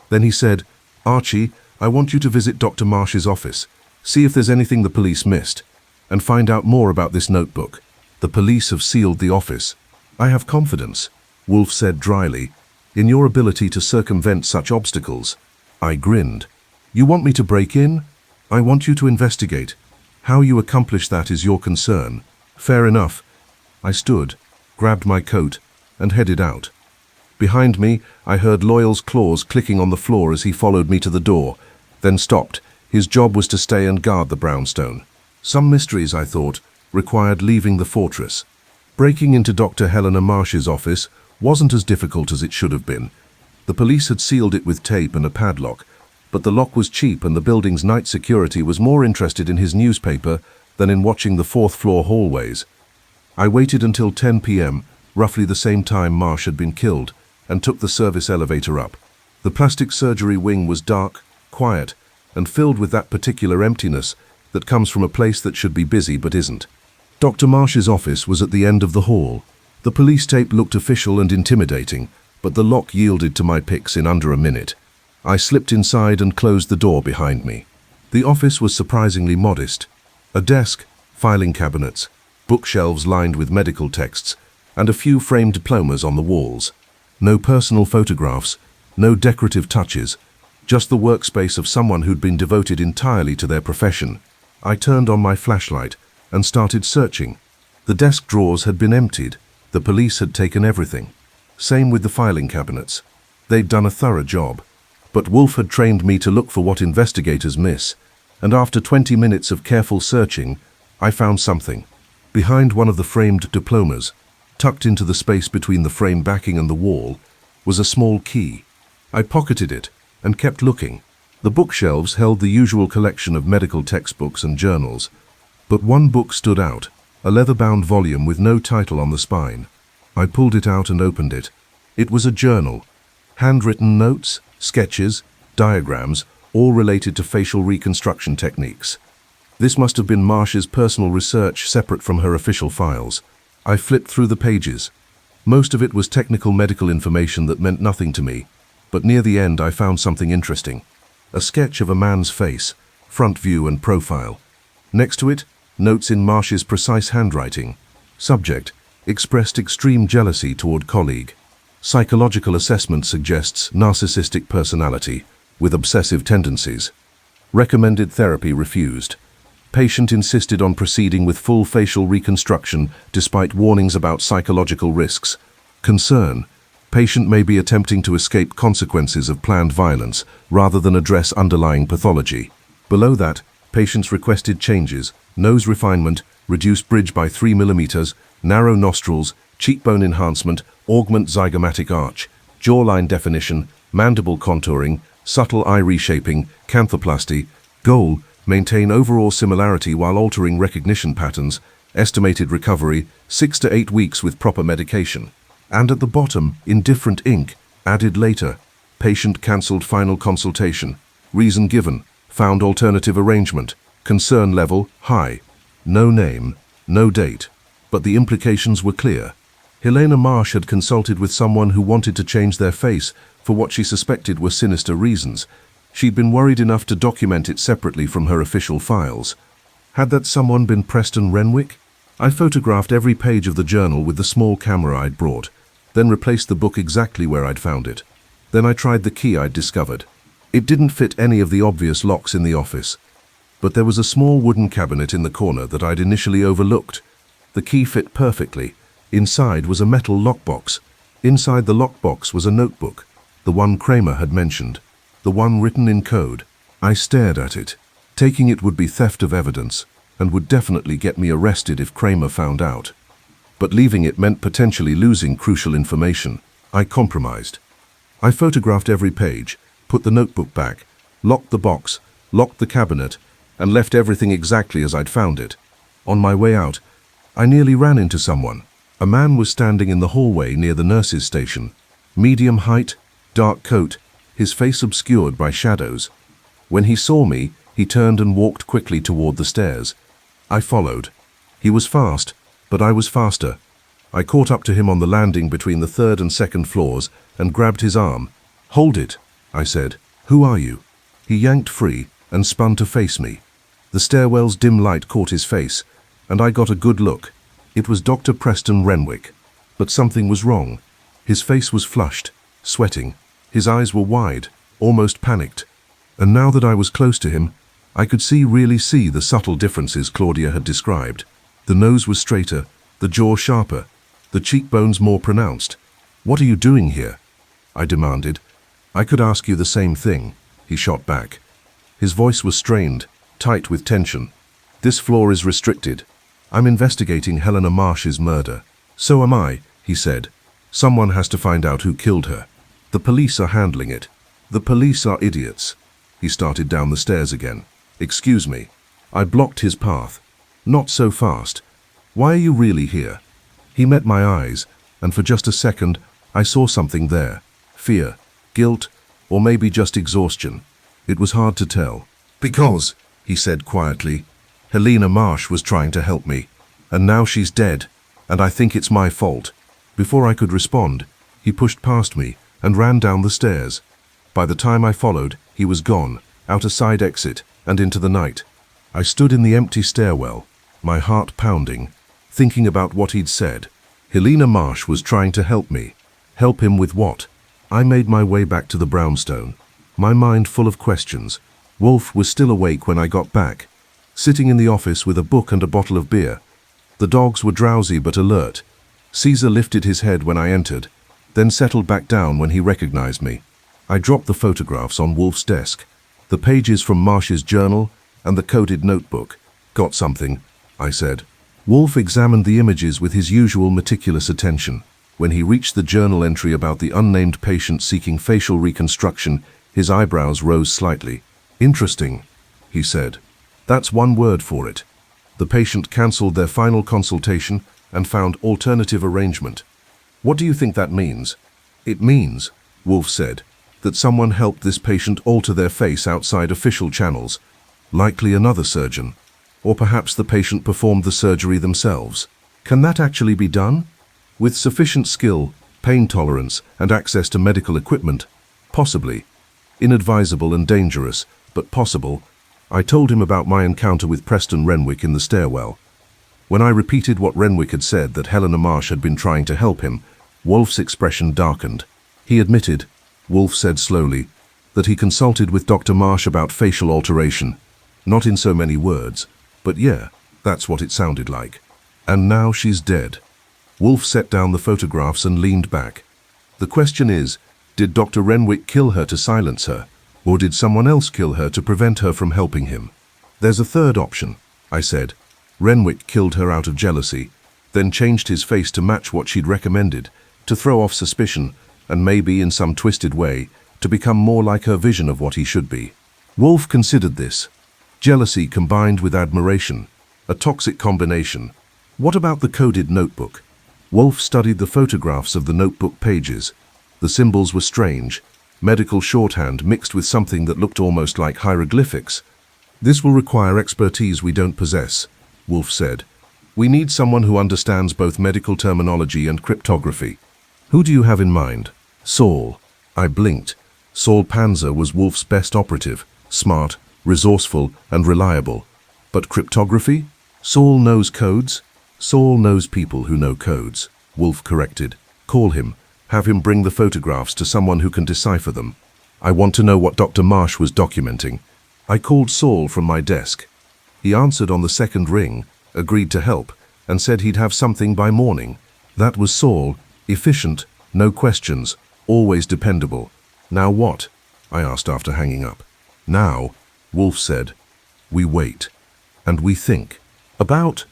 Then he said, Archie, I want you to visit Dr. Marsh's office, see if there's anything the police missed, and find out more about this notebook. The police have sealed the office. I have confidence, Wolfe said dryly, in your ability to circumvent such obstacles. I grinned. You want me to break in? I want you to investigate. How you accomplish that is your concern. Fair enough. I stood, grabbed my coat, and headed out. Behind me, I heard Loyal's claws clicking on the floor as he followed me to the door, then stopped. His job was to stay and guard the brownstone. Some mysteries, I thought, required leaving the fortress. Breaking into Dr. Helena Marsh's office wasn't as difficult as it should have been. The police had sealed it with tape and a padlock, but the lock was cheap and the building's night security was more interested in his newspaper than in watching the fourth-floor hallways. I waited until 10 p.m., roughly the same time Marsh had been killed, and took the service elevator up. The plastic surgery wing was dark, quiet, and filled with that particular emptiness that comes from a place that should be busy but isn't. Dr. Marsh's office was at the end of the hall. The police tape looked official and intimidating, but the lock yielded to my picks in under a minute. I slipped inside and closed the door behind me. The office was surprisingly modest. A desk, filing cabinets, bookshelves lined with medical texts, and a few framed diplomas on the walls. No personal photographs, no decorative touches, just the workspace of someone who'd been devoted entirely to their profession. I turned on my flashlight and started searching. The desk drawers had been emptied. The police had taken everything. Same with the filing cabinets. They'd done a thorough job. But Wolfe had trained me to look for what investigators miss, and after 20 minutes of careful searching, I found something. Behind one of the framed diplomas, tucked into the space between the frame backing and the wall, was a small key. I pocketed it and kept looking. The bookshelves held the usual collection of medical textbooks and journals, but one book stood out, a leather-bound volume with no title on the spine. I pulled it out and opened it. It was a journal. Handwritten notes, sketches, diagrams, all related to facial reconstruction techniques. This must have been Marsh's personal research separate from her official files. I flipped through the pages. Most of it was technical medical information that meant nothing to me, but near the end I found something interesting. A sketch of a man's face, front view and profile. Next to it, notes in Marsh's precise handwriting. Subject: expressed extreme jealousy toward colleague. Psychological assessment suggests narcissistic personality with obsessive tendencies. Recommended therapy refused. Patient insisted on proceeding with full facial reconstruction despite warnings about psychological risks. Concern: patient may be attempting to escape consequences of planned violence rather than address underlying pathology. Below that, patients requested changes: nose refinement, reduced bridge by 3 mm, narrow nostrils, cheekbone enhancement, augment zygomatic arch, jawline definition, mandible contouring, subtle eye reshaping, canthoplasty. Goal: maintain overall similarity while altering recognition patterns. Estimated recovery: 6 to 8 weeks with proper medication. And at the bottom, in different ink, added later: patient cancelled final consultation. Reason given: found alternative arrangement. Concern level high. No name, no date. But the implications were clear. Helena Marsh had consulted with someone who wanted to change their face for what she suspected were sinister reasons. She'd been worried enough to document it separately from her official files. Had that someone been Preston Renwick? I photographed every page of the journal with the small camera I'd brought, then replaced the book exactly where I'd found it. Then I tried the key I'd discovered. It didn't fit any of the obvious locks in the office, but there was a small wooden cabinet in the corner that I'd initially overlooked. The key fit perfectly. Inside was a metal lockbox. Inside the lockbox was a notebook, the one Kramer had mentioned, the one written in code. I stared at it. Taking it would be theft of evidence and would definitely get me arrested if Kramer found out. But leaving it meant potentially losing crucial information. I compromised. I photographed every page, put the notebook back, locked the box, locked the cabinet, and left everything exactly as I'd found it. On my way out, I nearly ran into someone. A man was standing in the hallway near the nurse's station. Medium height, dark coat, his face obscured by shadows. When he saw me, he turned and walked quickly toward the stairs. I followed. He was fast, but I was faster. I caught up to him on the landing between the third and second floors and grabbed his arm. "Hold it," I said. "Who are you?" He yanked free and spun to face me. The stairwell's dim light caught his face, and I got a good look. It was Dr. Preston Renwick. But something was wrong. His face was flushed, sweating. His eyes were wide, almost panicked. And now that I was close to him, I could really see the subtle differences Claudia had described. The nose was straighter, the jaw sharper, the cheekbones more pronounced. "What are you doing here?" I demanded. "I could ask you the same thing," he shot back. His voice was strained, tight with tension. "This floor is restricted. I'm investigating Helena Marsh's murder." "So am I," he said. "Someone has to find out who killed her. The police are handling it." "The police are idiots." He started down the stairs again. "Excuse me." I blocked his path. "Not so fast. Why are you really here?" He met my eyes, and for just a second, I saw something there. Fear, guilt, or maybe just exhaustion. It was hard to tell. "Because," he said quietly, "Helena Marsh was trying to help me, and now she's dead, and I think it's my fault." Before I could respond, he pushed past me and ran down the stairs. By the time I followed, he was gone, out a side exit, and into the night. I stood in the empty stairwell, my heart pounding, thinking about what he'd said. Helena Marsh was trying to help me. Help him with what? I made my way back to the brownstone, my mind full of questions. Wolfe was still awake when I got back, sitting in the office with a book and a bottle of beer. The dogs were drowsy but alert. Caesar lifted his head when I entered, then settled back down when he recognized me. I dropped the photographs on Wolfe's desk, the pages from Marsh's journal and the coded notebook. "Got something," I said. Wolfe examined the images with his usual meticulous attention. When he reached the journal entry about the unnamed patient seeking facial reconstruction, his eyebrows rose slightly. "Interesting," he said. "That's one word for it. The patient cancelled their final consultation and found alternative arrangement. What do you think that means?" "It means," Wolfe said, "that someone helped this patient alter their face outside official channels. Likely another surgeon. Or perhaps the patient performed the surgery themselves. Can that actually be done? With sufficient skill, pain tolerance, and access to medical equipment? Possibly. Inadvisable and dangerous, but possible. I told him about my encounter with Preston Renwick in the stairwell. When I repeated what Renwick had said, that Helena Marsh had been trying to help him, Wolfe's expression darkened. He admitted, Wolfe said slowly, that he consulted with Dr. Marsh about facial alteration. Not in so many words, but yeah, that's what it sounded like. And now she's dead. Wolfe set down the photographs and leaned back. The question is, did Dr. Renwick kill her to silence her, or did someone else kill her to prevent her from helping him? There's a third option, I said. Renwick killed her out of jealousy, then changed his face to match what she'd recommended, to throw off suspicion, and maybe in some twisted way, to become more like her vision of what he should be. Wolfe considered this. Jealousy combined with admiration, a toxic combination. What about the coded notebook? Wolfe studied the photographs of the notebook pages. The symbols were strange, medical shorthand mixed with something that looked almost like hieroglyphics. This will require expertise we don't possess, Wolfe said. We need someone who understands both medical terminology and cryptography. Who do you have in mind? Saul. I blinked. Saul Panzer was Wolfe's best operative, smart, resourceful, and reliable. But cryptography? Saul knows codes? Saul knows people who know codes, Wolfe corrected. Call him. Have him bring the photographs to someone who can decipher them. I want to know what Dr. Marsh was documenting. I called Saul from my desk. He answered on the second ring, agreed to help, and said he'd have something by morning. That was Saul, efficient, no questions, always dependable. Now what? I asked after hanging up. Now, Wolfe said, we wait. And we think. About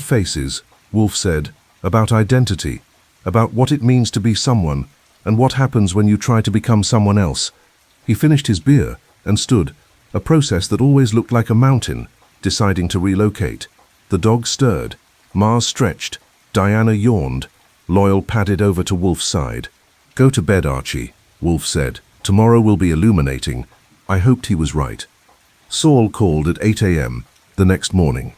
faces, Wolfe said, about identity, about what it means to be someone, and what happens when you try to become someone else. He finished his beer and stood, a process that always looked like a mountain, deciding to relocate. The dog stirred, Mars stretched, Diana yawned. Loyal padded over to Wolfe's side. Go to bed, Archie, Wolfe said. Tomorrow will be illuminating. I hoped he was right. Saul called at 8 a.m. the next morning.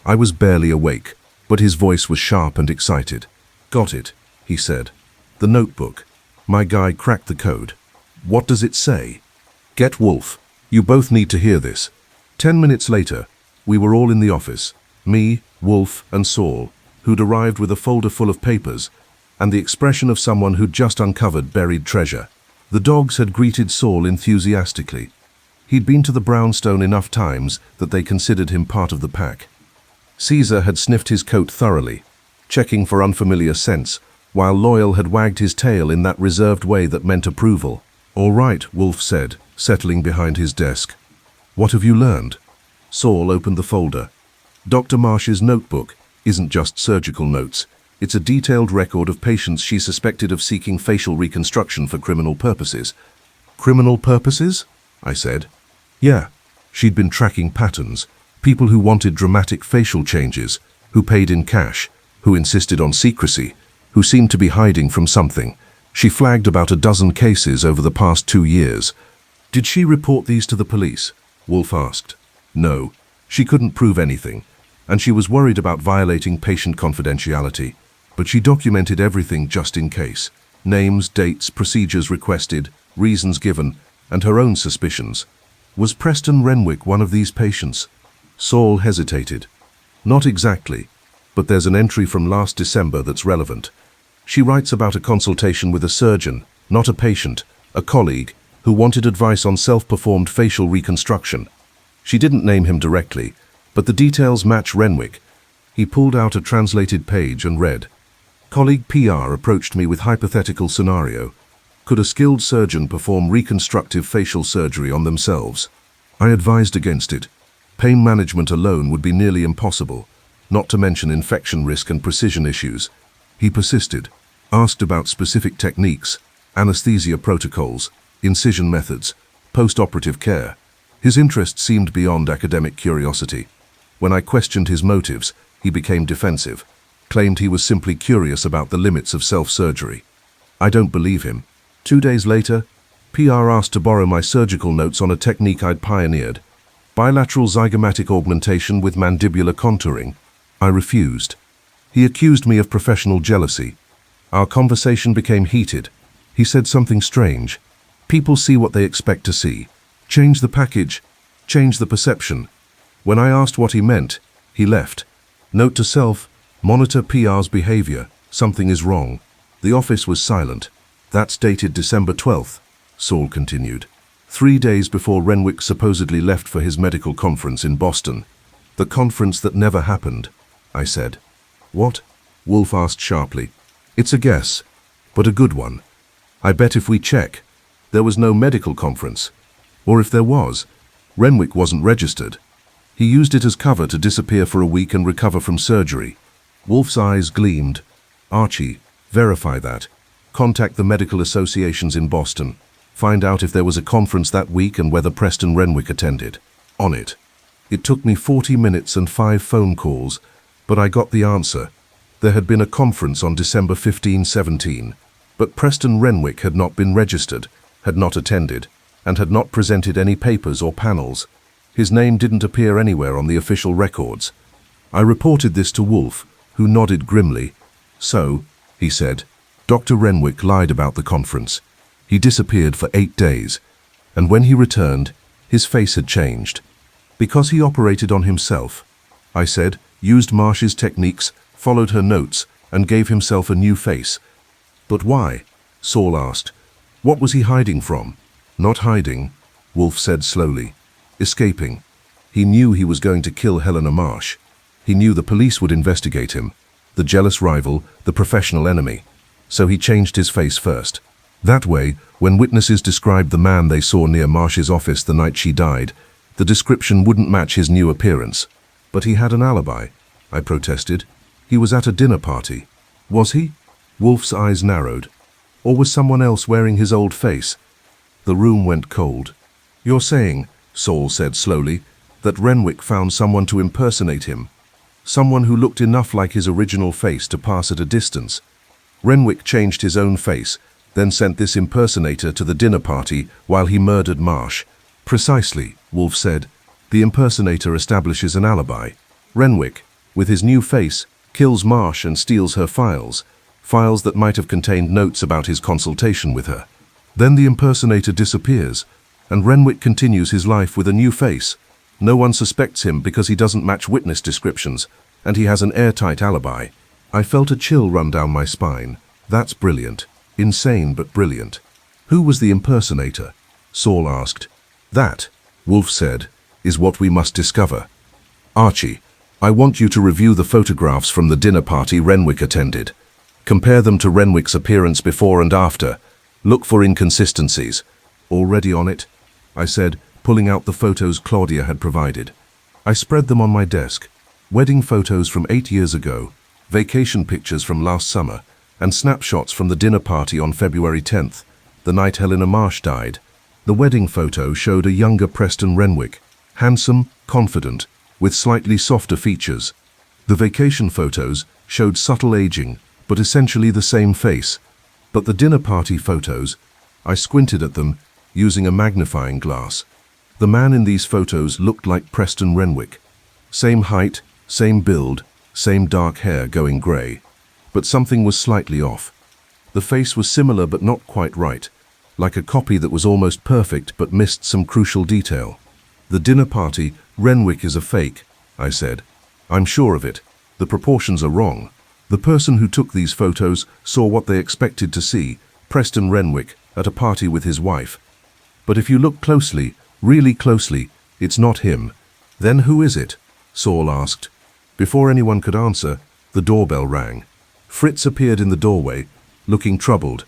I was barely awake, but his voice was sharp and excited. Got it, he said. The notebook. My guy cracked the code. What does it say? Get Wolfe. You both need to hear this. 10 minutes later, we were all in the office. Me, Wolfe, and Saul, who'd arrived with a folder full of papers, and the expression of someone who'd just uncovered buried treasure. The dogs had greeted Saul enthusiastically. He'd been to the brownstone enough times that they considered him part of the pack. Caesar had sniffed his coat thoroughly, checking for unfamiliar scents, while Loyal had wagged his tail in that reserved way that meant approval. All right, Wolfe said, settling behind his desk. What have you learned? Saul opened the folder. Dr. Marsh's notebook isn't just surgical notes. It's a detailed record of patients she suspected of seeking facial reconstruction for criminal purposes. Criminal purposes? I said. Yeah. She'd been tracking patterns. People who wanted dramatic facial changes, who paid in cash, who insisted on secrecy, who seemed to be hiding from something. She flagged about a dozen cases over the past 2 years. Did she report these to the police? Wolfe asked. No. She couldn't prove anything, and she was worried about violating patient confidentiality. But she documented everything just in case. Names, dates, procedures requested, reasons given, and her own suspicions. Was Preston Renwick one of these patients? Saul hesitated. Not exactly, but there's an entry from last December that's relevant. She writes about a consultation with a surgeon, not a patient, a colleague, who wanted advice on self-performed facial reconstruction. She didn't name him directly, but the details match Renwick. He pulled out a translated page and read, Colleague PR approached me with hypothetical scenario. Could a skilled surgeon perform reconstructive facial surgery on themselves? I advised against it. Pain management alone would be nearly impossible, not to mention infection risk and precision issues. He persisted, asked about specific techniques, anesthesia protocols, incision methods, post-operative care. His interest seemed beyond academic curiosity. When I questioned his motives, he became defensive, claimed he was simply curious about the limits of self-surgery. I don't believe him. 2 days later, PR asked to borrow my surgical notes on a technique I'd pioneered, bilateral zygomatic augmentation with mandibular contouring. I refused. He accused me of professional jealousy. Our conversation became heated. He said something strange. People see what they expect to see. Change the package, change the perception. When I asked what he meant, he left. Note to self, monitor PR's behavior. Something is wrong. The office was silent. That's dated December 12th, Saul continued. 3 days before Renwick supposedly left for his medical conference in Boston. The conference that never happened, I said. What? Wolfe asked sharply. It's a guess, but a good one. I bet if we check, there was no medical conference. Or if there was, Renwick wasn't registered. He used it as cover to disappear for a week and recover from surgery. Wolfe's eyes gleamed. Archie, verify that. Contact the medical associations in Boston. Find out if there was a conference that week and whether Preston Renwick attended. On it. It took me 40 minutes and 5 phone calls, but I got the answer. There had been a conference on December 15-17, but Preston Renwick had not been registered, had not attended, and had not presented any papers or panels. His name didn't appear anywhere on the official records. I reported this to Wolfe, who nodded grimly. So, he said, Dr. Renwick lied about the conference. He disappeared for 8 days, and when he returned, his face had changed. Because he operated on himself, I said, used Marsh's techniques, followed her notes, and gave himself a new face. But why? Saul asked. What was he hiding from? Not hiding, Wolfe said slowly. Escaping. He knew he was going to kill Helena Marsh. He knew the police would investigate him. the jealous rival, the professional enemy. So he changed his face first. That way, when witnesses described the man they saw near Marsh's office the night she died, the description wouldn't match his new appearance. But he had an alibi, I protested. He was at a dinner party. Was he? Wolfe's eyes narrowed. Or was someone else wearing his old face? The room went cold. You're saying, Saul said slowly, that Renwick found someone to impersonate him. Someone who looked enough like his original face to pass at a distance. Renwick changed his own face, then sent this impersonator to the dinner party while he murdered Marsh. Precisely, Wolfe said. The impersonator establishes an alibi. Renwick, with his new face, kills Marsh and steals her files that might have contained notes about his consultation with her. Then the impersonator disappears, and Renwick continues his life with a new face. No one suspects him because he doesn't match witness descriptions, and he has an airtight alibi. I felt a chill run down my spine. That's brilliant. Insane, but brilliant. Who was the impersonator? Saul asked. That, Wolfe said, is what we must discover. Archie, I want you to review the photographs from the dinner party Renwick attended. Compare them to Renwick's appearance before and after. Look for inconsistencies. Already on it? I said, pulling out the photos Claudia had provided. I spread them on my desk. Wedding photos from 8 years ago, vacation pictures from last summer, and snapshots from the dinner party on February 10th, the night Helena Marsh died. The wedding photo showed a younger Preston Renwick, handsome, confident, with slightly softer features. The vacation photos showed subtle aging, but essentially the same face. But the dinner party photos, I squinted at them, using a magnifying glass. The man in these photos looked like Preston Renwick. Same height, same build, same dark hair going grey. But something was slightly off. The face was similar but not quite right, like a copy that was almost perfect but missed some crucial detail. The dinner party, Renwick is a fake, I said. I'm sure of it. The proportions are wrong. The person who took these photos saw what they expected to see, Preston Renwick, at a party with his wife. But if you look closely, really closely, it's not him. Then who is it? Saul asked. Before anyone could answer, the doorbell rang. Fritz appeared in the doorway, looking troubled.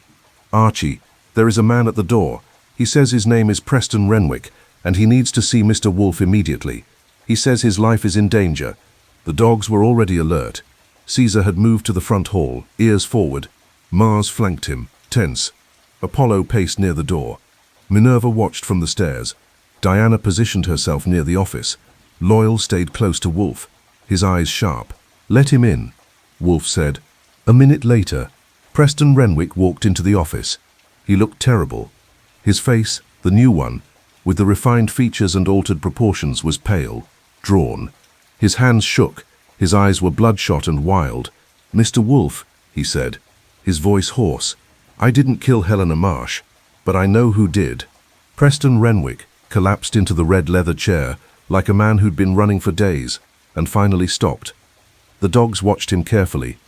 Archie, there is a man at the door. He says his name is Preston Renwick, and he needs to see Mr. Wolfe immediately. He says his life is in danger. The dogs were already alert. Caesar had moved to the front hall, ears forward. Mars flanked him, tense. Apollo paced near the door. Minerva watched from the stairs. Diana positioned herself near the office. Loyal stayed close to Wolfe, his eyes sharp. Let him in, Wolfe said. A minute later, Preston Renwick walked into the office. He looked terrible. His face, the new one, with the refined features and altered proportions, was pale, drawn. His hands shook. His eyes were bloodshot and wild. Mr. Wolfe, he said, his voice hoarse. I didn't kill Helena Marsh, but I know who did. Preston Renwick collapsed into the red leather chair like a man who'd been running for days, and finally stopped. The dogs watched him carefully.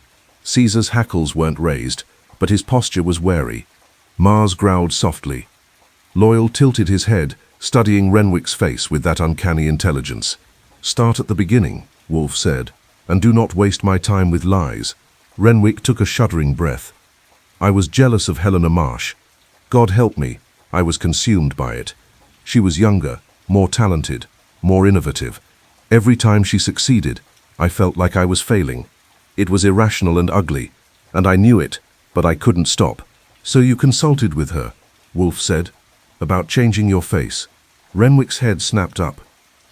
Caesar's hackles weren't raised, but his posture was wary. Mars growled softly. Loyal tilted his head, studying Renwick's face with that uncanny intelligence. Start at the beginning, Wolfe said, and do not waste my time with lies. Renwick took a shuddering breath. I was jealous of Helena Marsh. God help me, I was consumed by it. She was younger, more talented, more innovative. Every time she succeeded, I felt like I was failing. It was irrational and ugly, and I knew it, but I couldn't stop. So you consulted with her, Wolfe said, about changing your face. Renwick's head snapped up.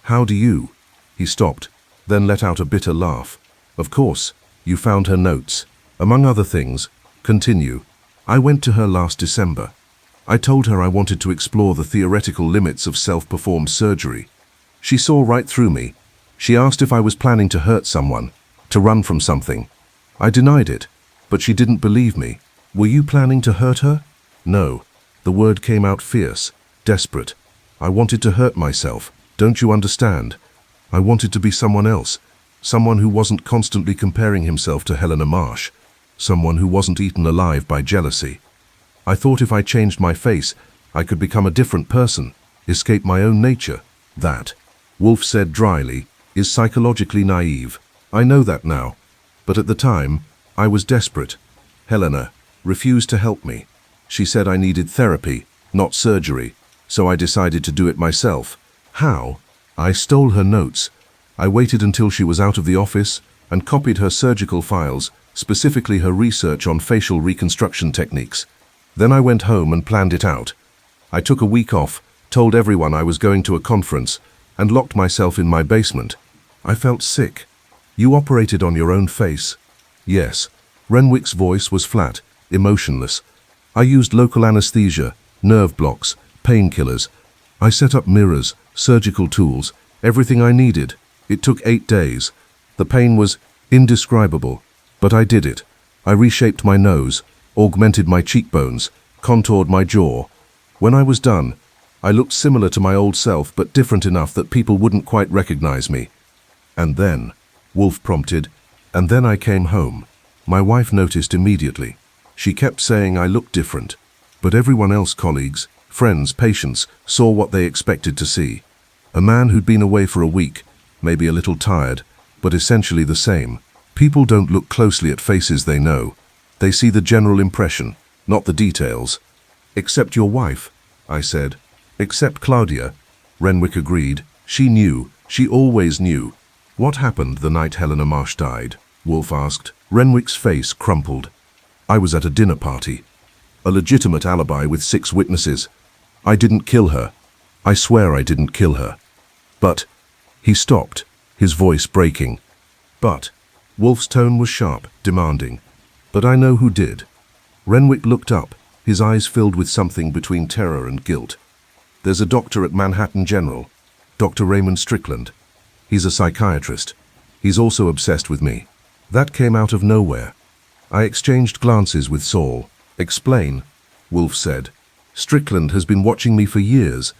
How do you? He stopped, then let out a bitter laugh. Of course, you found her notes. Among other things, continue. I went to her last December. I told her I wanted to explore the theoretical limits of self-performed surgery. She saw right through me. She asked if I was planning to hurt someone, to run from something. I denied it, but she didn't believe me. Were you planning to hurt her? No. The word came out fierce, desperate. I wanted to hurt myself. Don't you understand? I wanted to be someone else, someone who wasn't constantly comparing himself to Helena Marsh, someone who wasn't eaten alive by jealousy. I thought if I changed my face, I could become a different person, escape my own nature. That, Wolfe said dryly, is psychologically naive. I know that now. But at the time, I was desperate. Helena refused to help me. She said I needed therapy, not surgery, so I decided to do it myself. How? I stole her notes. I waited until she was out of the office and copied her surgical files, specifically her research on facial reconstruction techniques. Then I went home and planned it out. I took a week off, told everyone I was going to a conference, and locked myself in my basement. I felt sick. You operated on your own face? Yes. Renwick's voice was flat, emotionless. I used local anesthesia, nerve blocks, painkillers. I set up mirrors, surgical tools, everything I needed. It took 8 days. The pain was indescribable, but I did it. I reshaped my nose, augmented my cheekbones, contoured my jaw. When I was done, I looked similar to my old self, but different enough that people wouldn't quite recognize me. And then, Wolfe prompted, and then I came home. My wife noticed immediately. She kept saying I looked different, but everyone else, colleagues, friends, patients, saw what they expected to see. A man who'd been away for a week, maybe a little tired, but essentially the same. People don't look closely at faces they know. They see the general impression, not the details. Except your wife, I said. Except Claudia, Renwick agreed. She knew. She always knew. What happened the night Helena Marsh died? Wolfe asked. Renwick's face crumpled. I was at a dinner party. A legitimate alibi with 6 witnesses. I didn't kill her. I swear I didn't kill her. But, he stopped, his voice breaking. But, Wolfe's tone was sharp, demanding. But I know who did. Renwick looked up, his eyes filled with something between terror and guilt. There's a doctor at Manhattan General, Dr. Raymond Strickland. He's a psychiatrist. He's also obsessed with me. That came out of nowhere. I exchanged glances with Saul. Explain, Wolfe said. Strickland has been watching me for years.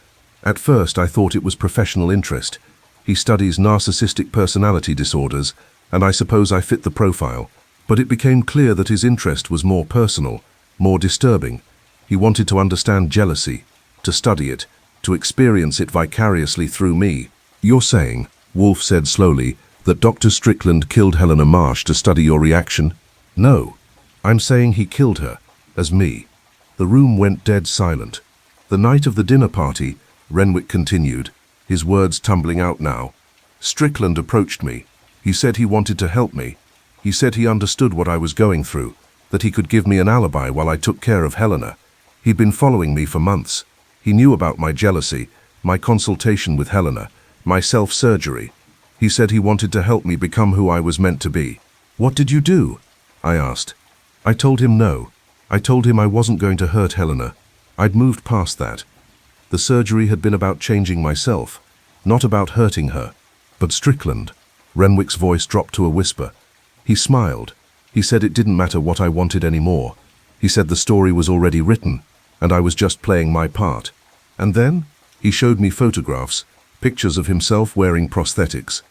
At first I thought it was professional interest. He studies narcissistic personality disorders, and I suppose I fit the profile. But it became clear that his interest was more personal, more disturbing. He wanted to understand jealousy, to study it, to experience it vicariously through me. You're saying, Wolfe said slowly, that Dr. Strickland killed Helena Marsh to study your reaction? No, I'm saying he killed her, as me. The room went dead silent. The night of the dinner party, Renwick continued, his words tumbling out now. Strickland approached me. He said he wanted to help me. He said he understood what I was going through, that he could give me an alibi while I took care of Helena. He'd been following me for months. He knew about my jealousy, my consultation with Helena, my self-surgery. He said he wanted to help me become who I was meant to be. What did you do? I asked. I told him no. I told him I wasn't going to hurt Helena. I'd moved past that. The surgery had been about changing myself, not about hurting her. But Strickland, Renwick's voice dropped to a whisper. He smiled. He said it didn't matter what I wanted anymore. He said the story was already written, and I was just playing my part. And then, he showed me photographs, pictures of himself wearing prosthetics.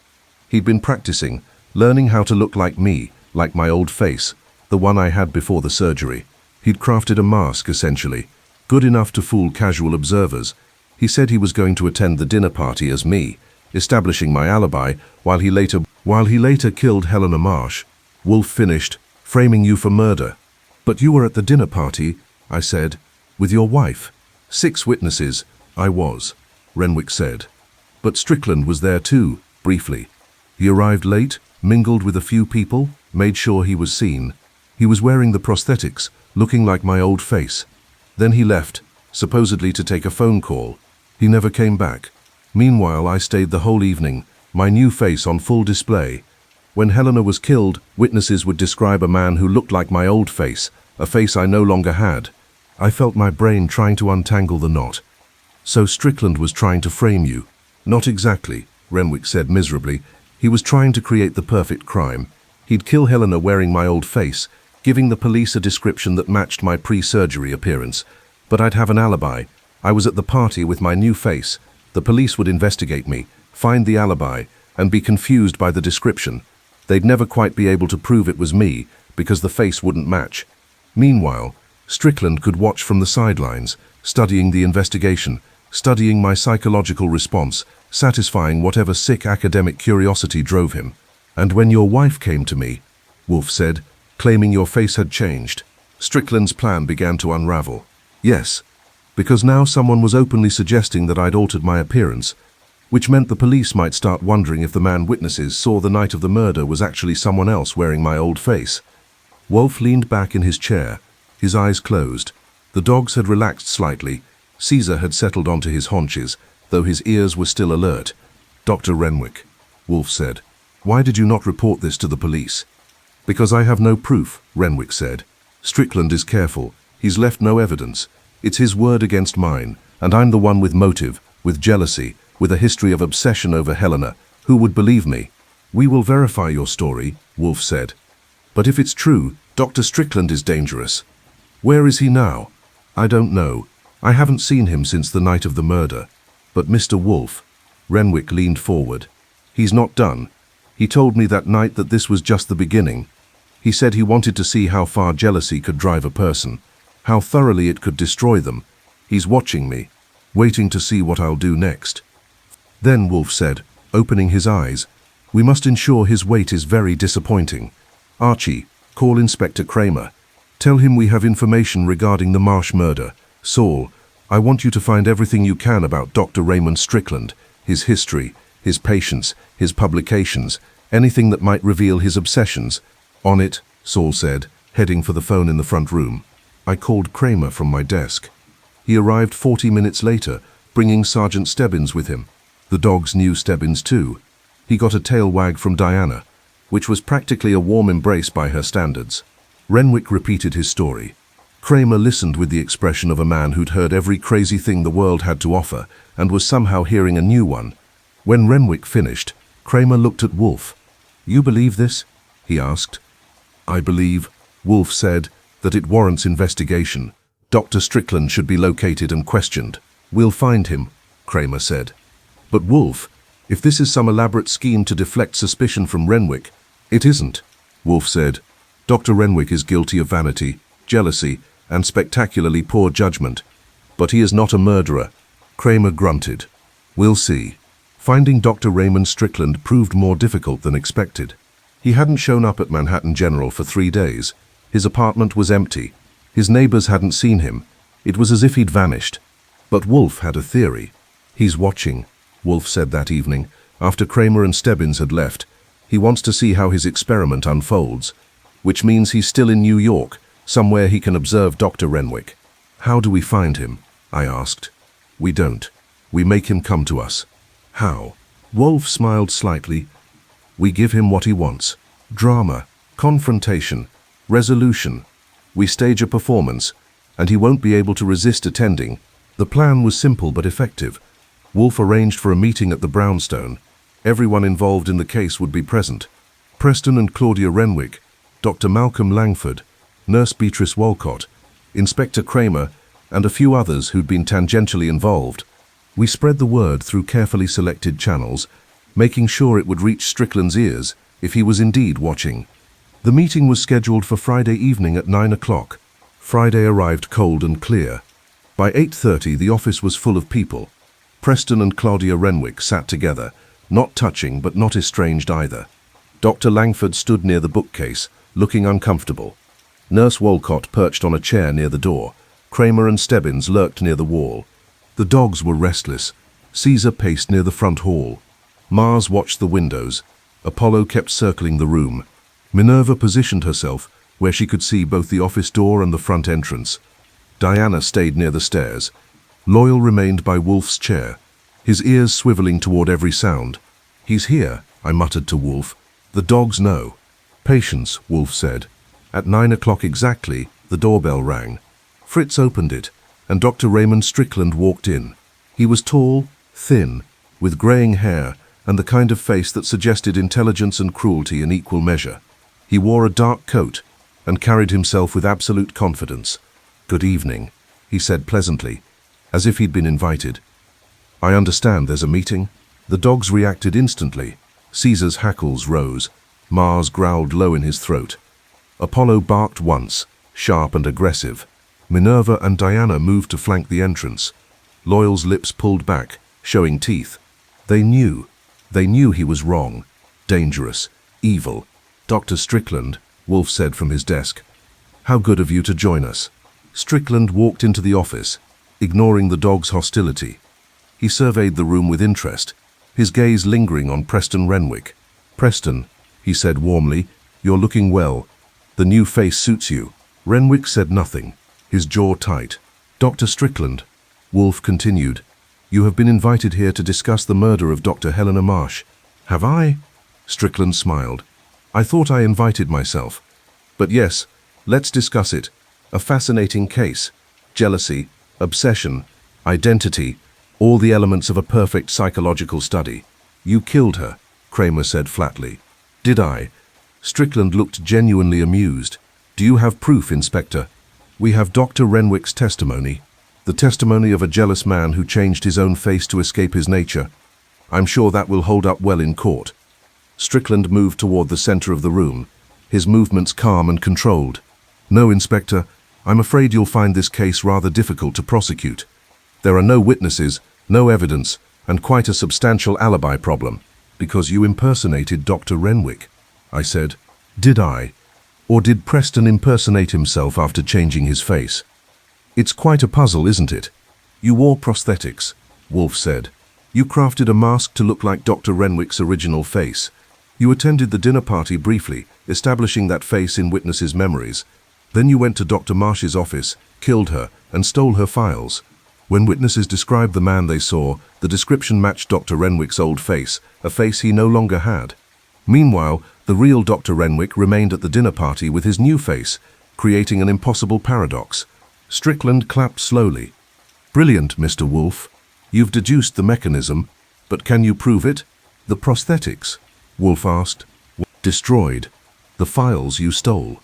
He'd been practicing, learning how to look like me, like my old face, the one I had before the surgery. He'd crafted a mask, essentially, good enough to fool casual observers. He said he was going to attend the dinner party as me, establishing my alibi while he later killed Helena Marsh. Wolfe finished, framing you for murder. But you were at the dinner party, I said, with your wife. 6 witnesses. I was, Renwick said. But Strickland was there too, briefly. He arrived late, mingled with a few people, made sure he was seen. He was wearing the prosthetics, looking like my old face. Then he left, supposedly to take a phone call. He never came back. Meanwhile, I stayed the whole evening, my new face on full display. When Helena was killed, witnesses would describe a man who looked like my old face, a face I no longer had. I felt my brain trying to untangle the knot. So Strickland was trying to frame you. Not exactly, Renwick said miserably. He was trying to create the perfect crime. He'd kill Helena wearing my old face, giving the police a description that matched my pre-surgery appearance. But I'd have an alibi. I was at the party with my new face. The police would investigate me, find the alibi, and be confused by the description. They'd never quite be able to prove it was me, because the face wouldn't match. Meanwhile, Strickland could watch from the sidelines, studying the investigation, studying my psychological response, satisfying whatever sick academic curiosity drove him. And when your wife came to me, Wolfe said, claiming your face had changed. Strickland's plan began to unravel. Yes, because now someone was openly suggesting that I'd altered my appearance, which meant the police might start wondering if the man witnesses saw the night of the murder was actually someone else wearing my old face. Wolfe leaned back in his chair, his eyes closed. The dogs had relaxed slightly. Caesar had settled onto his haunches, though his ears were still alert. Dr. Renwick, Wolfe said, why did you not report this to the police? Because I have no proof, Renwick said. Strickland is careful. He's left no evidence. It's his word against mine, and I'm the one with motive, with jealousy, with a history of obsession over Helena. Who would believe me? We will verify your story, Wolfe said. But if it's true, Dr. Strickland is dangerous. Where is he now? I don't know. I haven't seen him since the night of the murder. But Mr. Wolfe, Renwick leaned forward. He's not done. He told me that night that this was just the beginning. He said he wanted to see how far jealousy could drive a person, how thoroughly it could destroy them. He's watching me, waiting to see what I'll do next. Then Wolfe said, opening his eyes, we must ensure his wait is very disappointing. Archie, call Inspector Kramer. Tell him we have information regarding the Marsh murder. Saul, I want you to find everything you can about Dr. Raymond Strickland, his history, his patients, his publications, anything that might reveal his obsessions. On it, Saul said, heading for the phone in the front room. I called Kramer from my desk. He arrived 40 minutes later, bringing Sergeant Stebbins with him. The dogs knew Stebbins too. He got a tail wag from Diana, which was practically a warm embrace by her standards. Renwick repeated his story. Kramer listened with the expression of a man who'd heard every crazy thing the world had to offer and was somehow hearing a new one. When Renwick finished, Kramer looked at Wolfe. You believe this? He asked. I believe, Wolfe said, that it warrants investigation. Dr. Strickland should be located and questioned. We'll find him, Kramer said. But Wolfe, if this is some elaborate scheme to deflect suspicion from Renwick, it isn't, Wolfe said. Dr. Renwick is guilty of vanity, jealousy, and spectacularly poor judgment. But he is not a murderer. Kramer grunted. We'll see. Finding Dr. Raymond Strickland proved more difficult than expected. He hadn't shown up at Manhattan General for 3 days. His apartment was empty. His neighbors hadn't seen him. It was as if he'd vanished. But Wolfe had a theory. He's watching, Wolfe said that evening, after Kramer and Stebbins had left. He wants to see how his experiment unfolds, which means he's still in New York, somewhere he can observe Dr. Renwick. How do we find him? I asked. We don't. We make him come to us. How? Wolfe smiled slightly. We give him what he wants. Drama, confrontation, resolution. We stage a performance, and he won't be able to resist attending. The plan was simple but effective. Wolfe arranged for a meeting at the brownstone. Everyone involved in the case would be present. Preston and Claudia Renwick, Dr. Malcolm Langford, Nurse Beatrice Walcott, Inspector Kramer, and a few others who'd been tangentially involved. We spread the word through carefully selected channels, making sure it would reach Strickland's ears if he was indeed watching. The meeting was scheduled for Friday evening at 9 o'clock. Friday arrived cold and clear. By 8:30, the office was full of people. Preston and Claudia Renwick sat together, not touching but not estranged either. Dr. Langford stood near the bookcase, looking uncomfortable. Nurse Walcott perched on a chair near the door. Kramer and Stebbins lurked near the wall. The dogs were restless. Caesar paced near the front hall. Mars watched the windows. Apollo kept circling the room. Minerva positioned herself where she could see both the office door and the front entrance. Diana stayed near the stairs. Loyal remained by Wolfe's chair, his ears swiveling toward every sound. He's here, I muttered to Wolfe. The dogs know. Patience, Wolfe said. At 9 o'clock exactly, the doorbell rang. Fritz opened it, and Dr. Raymond Strickland walked in. He was tall, thin, with graying hair and the kind of face that suggested intelligence and cruelty in equal measure. He wore a dark coat and carried himself with absolute confidence. Good evening, he said pleasantly, as if he'd been invited. I understand there's a meeting. The dogs reacted instantly. Caesar's hackles rose. Mars growled low in his throat. Apollo barked once, sharp and aggressive. Minerva and Diana moved to flank the entrance. Loyal's lips pulled back, showing teeth. They knew he was wrong, dangerous, evil. Dr. Strickland, Wolfe said from his desk. "How good of you to join us." Strickland walked into the office, ignoring the dog's hostility. He surveyed the room with interest, his gaze lingering on Preston Renwick. "Preston," he said warmly, "you're looking well. The new face suits you." Renwick said nothing, his jaw tight. "Dr. Strickland," Wolfe continued, "you have been invited here to discuss the murder of Dr. Helena Marsh." "Have I?" Strickland smiled. "I thought I invited myself. But yes, let's discuss it. A fascinating case. Jealousy, obsession, identity, all the elements of a perfect psychological study. You killed her," Kramer said flatly. "Did I?" Strickland looked genuinely amused. "Do you have proof, Inspector?" "We have Dr. Renwick's testimony. The testimony of a jealous man who changed his own face to escape his nature. I'm sure that will hold up well in court." Strickland moved toward the center of the room, his movements calm and controlled. "No, Inspector, I'm afraid you'll find this case rather difficult to prosecute. There are no witnesses, no evidence, and quite a substantial alibi problem." "Because you impersonated Dr. Renwick," I said. "Did I? Or did Preston impersonate himself after changing his face?" "It's quite a puzzle, isn't it?" "You wore prosthetics," Wolfe said. "You crafted a mask to look like Dr. Renwick's original face. You attended the dinner party briefly, establishing that face in witnesses' memories. Then you went to Dr. Marsh's office, killed her, and stole her files. When witnesses described the man they saw, the description matched Dr. Renwick's old face, a face he no longer had. Meanwhile, the real Dr. Renwick remained at the dinner party with his new face, creating an impossible paradox." Strickland clapped slowly. "Brilliant, Mr. Wolfe. You've deduced the mechanism, but can you prove it?" "The prosthetics?" Wolfe asked. "Destroyed. The files you stole.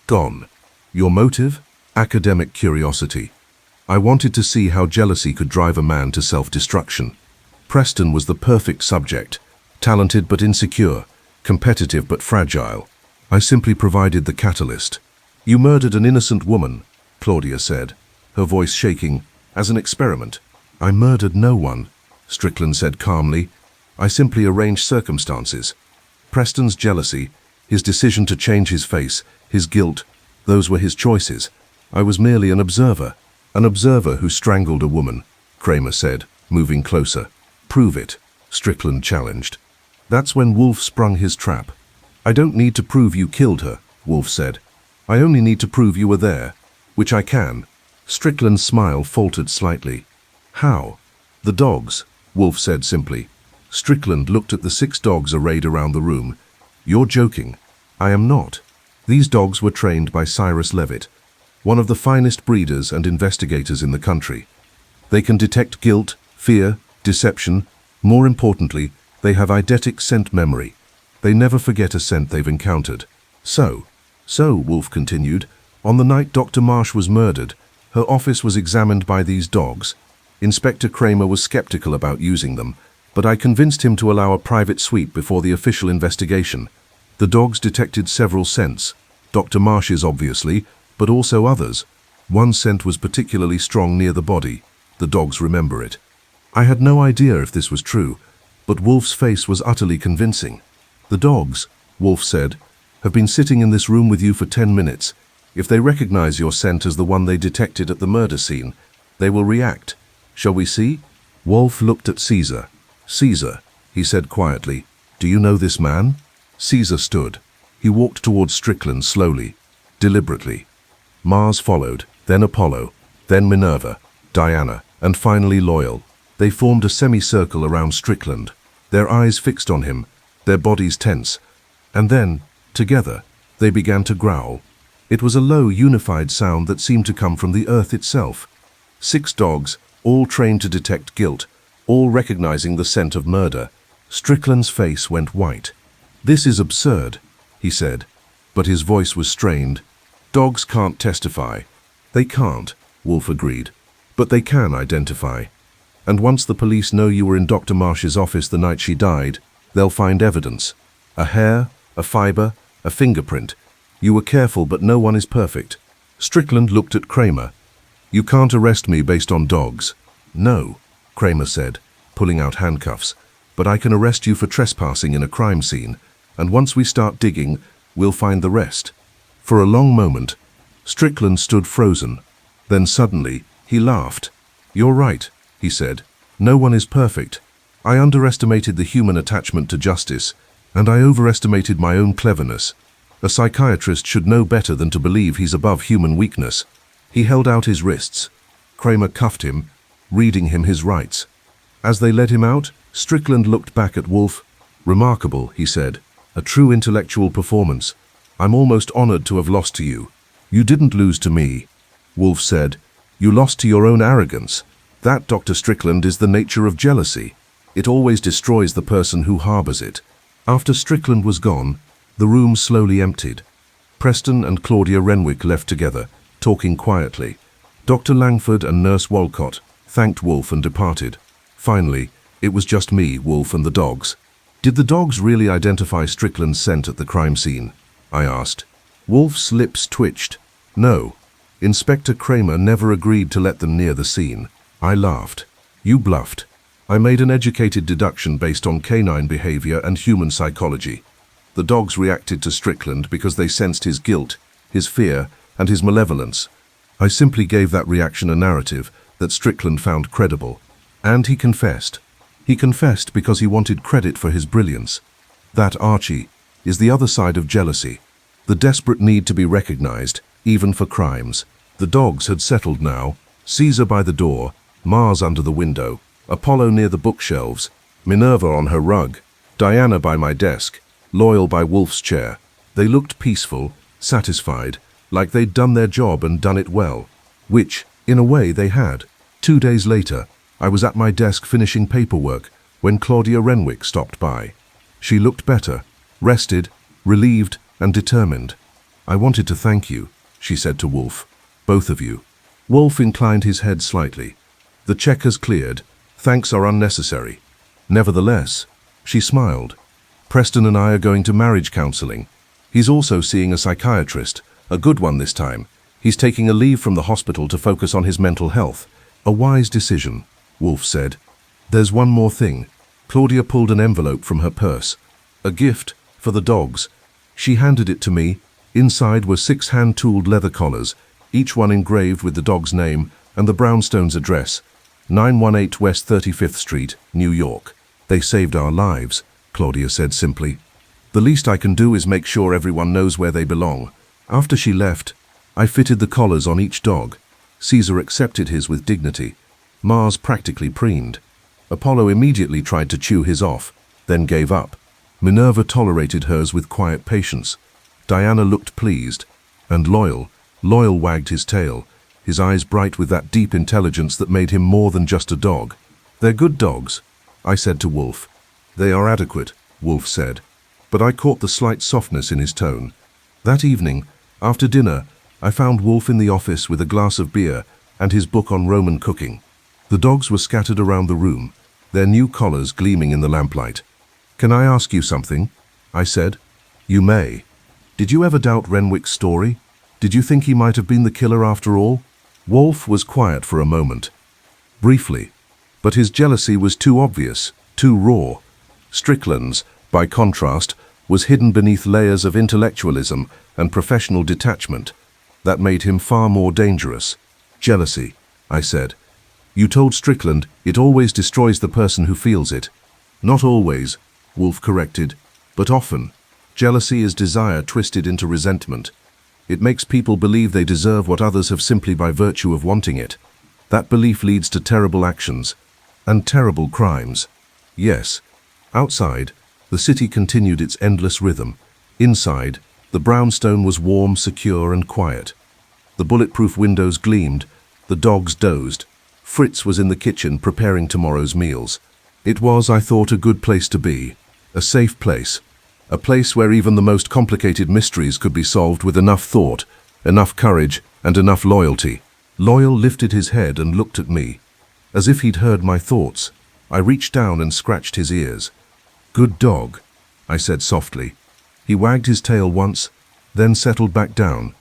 Gone. Your motive? Academic curiosity. I wanted to see how jealousy could drive a man to self-destruction. Preston was the perfect subject, talented but insecure, competitive but fragile. I simply provided the catalyst." "You murdered an innocent woman," Claudia said, her voice shaking, "as an experiment." "I murdered no one," Strickland said calmly. "I simply arranged circumstances. Preston's jealousy, his decision to change his face, his guilt, those were his choices. I was merely an observer. An observer who strangled a woman," Kramer said, moving closer. "Prove it," Strickland challenged. That's when Wolfe sprung his trap. "I don't need to prove you killed her," Wolfe said. "I only need to prove you were there, which I can." Strickland's smile faltered slightly. "How?" "The dogs," Wolfe said simply. Strickland looked at the 6 dogs arrayed around the room. "You're joking." "I am not. These dogs were trained by Cyrus Levitt, one of the finest breeders and investigators in the country. They can detect guilt, fear, deception. More importantly, they have eidetic scent memory. They never forget a scent they've encountered. So, Wolfe continued, on the night Dr. Marsh was murdered, her office was examined by these dogs. Inspector Kramer was skeptical about using them, but I convinced him to allow a private sweep before the official investigation. The dogs detected several scents, Dr. Marsh's obviously, but also others. One scent was particularly strong near the body. The dogs remember it. I had no idea if this was true, but Wolfe's face was utterly convincing. "The dogs," Wolfe said, "have been sitting in this room with you for 10 minutes. If they recognize your scent as the one they detected at the murder scene, they will react. Shall we see?" Wolfe looked at Caesar. "Caesar," he said quietly, "do you know this man?" Caesar stood. He walked towards Strickland slowly, deliberately. Mars followed, then Apollo, then Minerva, Diana, and finally Loyal. They formed a semicircle around Strickland, their eyes fixed on him, their bodies tense. And then, together, they began to growl. It was a low, unified sound that seemed to come from the earth itself. 6 dogs, all trained to detect guilt, all recognizing the scent of murder. Strickland's face went white. "This is absurd," he said, but his voice was strained. "Dogs can't testify." "They can't," Wolfe agreed, "but they can identify. And once the police know you were in Dr. Marsh's office the night she died, they'll find evidence. A hair, a fiber, a fingerprint. You were careful, but no one is perfect." Strickland looked at Kramer. "You can't arrest me based on dogs." "No," Kramer said, pulling out handcuffs, "but I can arrest you for trespassing in a crime scene, and once we start digging, we'll find the rest." For a long moment, Strickland stood frozen. Then suddenly, he laughed. "You're right," he said. "No one is perfect. I underestimated the human attachment to justice, and I overestimated my own cleverness. A psychiatrist should know better than to believe he's above human weakness." He held out his wrists. Kramer cuffed him, reading him his rights. As they led him out, Strickland looked back at Wolfe. "Remarkable," he said. "A true intellectual performance. I'm almost honored to have lost to you." "You didn't lose to me," Wolfe said. "You lost to your own arrogance. That, Dr. Strickland, is the nature of jealousy. It always destroys the person who harbors it." After Strickland was gone, the room slowly emptied. Preston and Claudia Renwick left together, talking quietly. Dr. Langford and Nurse Walcott thanked Wolfe and departed. Finally, it was just me, Wolfe, and the dogs. "Did the dogs really identify Strickland's scent at the crime scene?" I asked. Wolfe's lips twitched. "No. Inspector Kramer never agreed to let them near the scene." I laughed. "You bluffed." I made an educated deduction based on canine behavior and human psychology. The dogs reacted to Strickland because they sensed his guilt, his fear, and his malevolence. I simply gave that reaction a narrative that Strickland found credible. And he confessed. He confessed because he wanted credit for his brilliance. That, Archie, is the other side of jealousy. The desperate need to be recognized, even for crimes. The dogs had settled now. Caesar by the door, Mars under the window, Apollo near the bookshelves, Minerva on her rug, Diana by my desk, Loyal by Wolfe's chair. They looked peaceful, satisfied, like they'd done their job and done it well. Which, in a way, they had. 2 days later, I was at my desk finishing paperwork when Claudia Renwick stopped by. She looked better, rested, relieved, and determined. "I wanted to thank you," she said to Wolfe. "Both of you." Wolfe inclined his head slightly. "The check has cleared. Thanks are unnecessary." Nevertheless, she smiled. "Preston and I are going to marriage counseling. He's also seeing a psychiatrist, a good one this time. He's taking a leave from the hospital to focus on his mental health." "A wise decision," Wolfe said. "There's one more thing." Claudia pulled an envelope from her purse. "A gift for the dogs." She handed it to me. Inside were 6 hand-tooled leather collars, each one engraved with the dog's name and the brownstone's address, 918 West 35th Street, New York. "They saved our lives," Claudia said simply. "The least I can do is make sure everyone knows where they belong." After she left, I fitted the collars on each dog. Caesar accepted his with dignity. Mars practically preened. Apollo immediately tried to chew his off, then gave up. Minerva tolerated hers with quiet patience. Diana looked pleased, and Loyal wagged his tail, his eyes bright with that deep intelligence that made him more than just a dog. "They're good dogs," I said to Wolfe. "They are adequate," Wolfe said, but I caught the slight softness in his tone. That evening, after dinner, I found Wolfe in the office with a glass of beer and his book on Roman cooking. The dogs were scattered around the room, their new collars gleaming in the lamplight. "Can I ask you something?" I said. "You may. Did you ever doubt Renwick's story? Did you think he might have been the killer after all?" Wolfe was quiet for a moment. "Briefly. But his jealousy was too obvious, too raw. Strickland's, by contrast, was hidden beneath layers of intellectualism and professional detachment. That made him far more dangerous." "Jealousy," I said. "You told Strickland it always destroys the person who feels it." "Not always," Wolfe corrected, "but often. Jealousy is desire twisted into resentment. It makes people believe they deserve what others have simply by virtue of wanting it. That belief leads to terrible actions and terrible crimes." Yes. Outside, the city continued its endless rhythm. Inside, the brownstone was warm, secure, and quiet. The bulletproof windows gleamed, the dogs dozed. Fritz was in the kitchen preparing tomorrow's meals. It was, I thought, a good place to be, a safe place. A place where even the most complicated mysteries could be solved with enough thought, enough courage, and enough loyalty. Loyal lifted his head and looked at me. As if he'd heard my thoughts, I reached down and scratched his ears. "Good dog," I said softly. He wagged his tail once, then settled back down.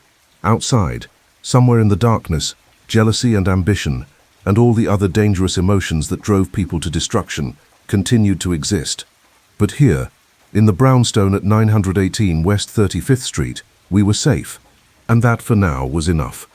Outside, somewhere in the darkness, jealousy and ambition, and all the other dangerous emotions that drove people to destruction, continued to exist. But here, in the brownstone at 918 West 35th Street, we were safe. And that for now was enough.